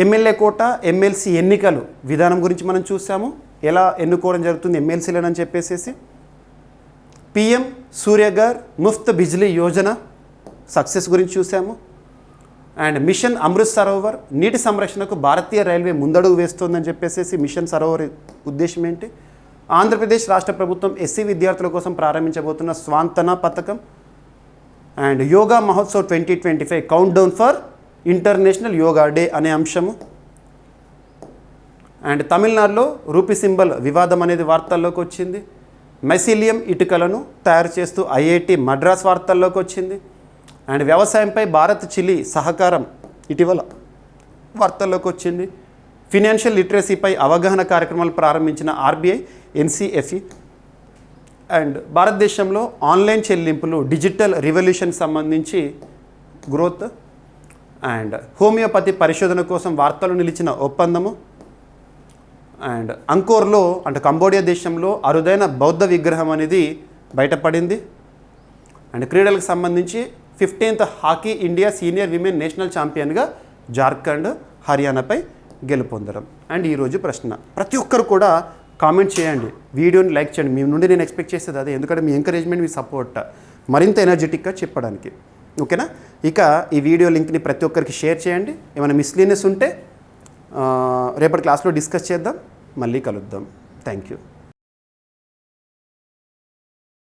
ఎమ్మెల్యే కోట, ఎమ్మెల్సీ ఎన్నికలు విధానం గురించి మనం చూసాము, ఎలా ఎన్నుకోవడం జరుగుతుంది ఎమ్మెల్సీలను చెప్పేసేసి, పిఎం సూర్యఘర్ ముఫ్త్ బిజ్లీ యోజన సక్సెస్ గురించి చూసాము, అండ్ మిషన్ అమృత్ సరోవర్ నీటి సంరక్షణకు భారతీయ రైల్వే ముందడుగు వేస్తోందని చెప్పేసి మిషన్ సరోవర్ ఉద్దేశం ఏంటి, ఆంధ్రప్రదేశ్ రాష్ట్ర ప్రభుత్వం ఎస్సీ విద్యార్థుల కోసం ప్రారంభించబోతున్న స్వాంతన పథకం, and yoga Mahotsav 2025 count down for international Yoga day అనే అంశము, అండ్ తమిళనాడులో రూపీ సింబల్ వివాదం అనేది వార్తల్లోకి వచ్చింది, మెసిలియం ఇటుకలను తయారు చేస్తూ ఐఐటి మద్రాస్ వార్తల్లోకి వచ్చింది, అండ్ వ్యవసాయంపై భారత్ చిలీ సహకారం ఇటీవల వార్తల్లోకి వచ్చింది, ఫినాన్షియల్ లిటరసీపై అవగాహన కార్యక్రమాలు ప్రారంభించిన ఆర్బీఐ, ఎన్సీఎఫ్ఈ, అండ్ భారతదేశంలో ఆన్లైన్ చెల్లింపులు డిజిటల్ రివల్యూషన్ సంబంధించి గ్రోత్, అండ్ హోమియోపతి పరిశోధన కోసం వార్తలు నిలిచిన ఒప్పందము, అండ్ అంకోర్లో అంటే కంబోడియా దేశంలో అరుదైన బౌద్ధ విగ్రహం అనేది బయటపడింది, అండ్ క్రీడలకు సంబంధించి 15th hockey India senior women national ఛాంపియన్గా జార్ఖండ్, హర్యానాపై గెలుపొందడం. అండ్ ఈరోజు ప్రశ్న, ప్రతి ఒక్కరు కూడా కామెంట్ చేయండి, వీడియోని లైక్ చేయండి. మీ నుండి నేను ఎక్స్పెక్ట్ చేసేది అదే, ఎందుకంటే మీ ఎంకరేజ్మెంట్, మీ సపోర్ట్ మరింత ఎనర్జెటిక్గా చెప్పడానికి. ఓకేనా, ఇక ఈ వీడియో లింక్ని ప్రతి ఒక్కరికి షేర్ చేయండి. ఏమైనా మిస్లీనియస్ ఉంటే రేపటి క్లాస్లో డిస్కస్ చేద్దాం. మళ్ళీ కలుద్దాం. Thank you.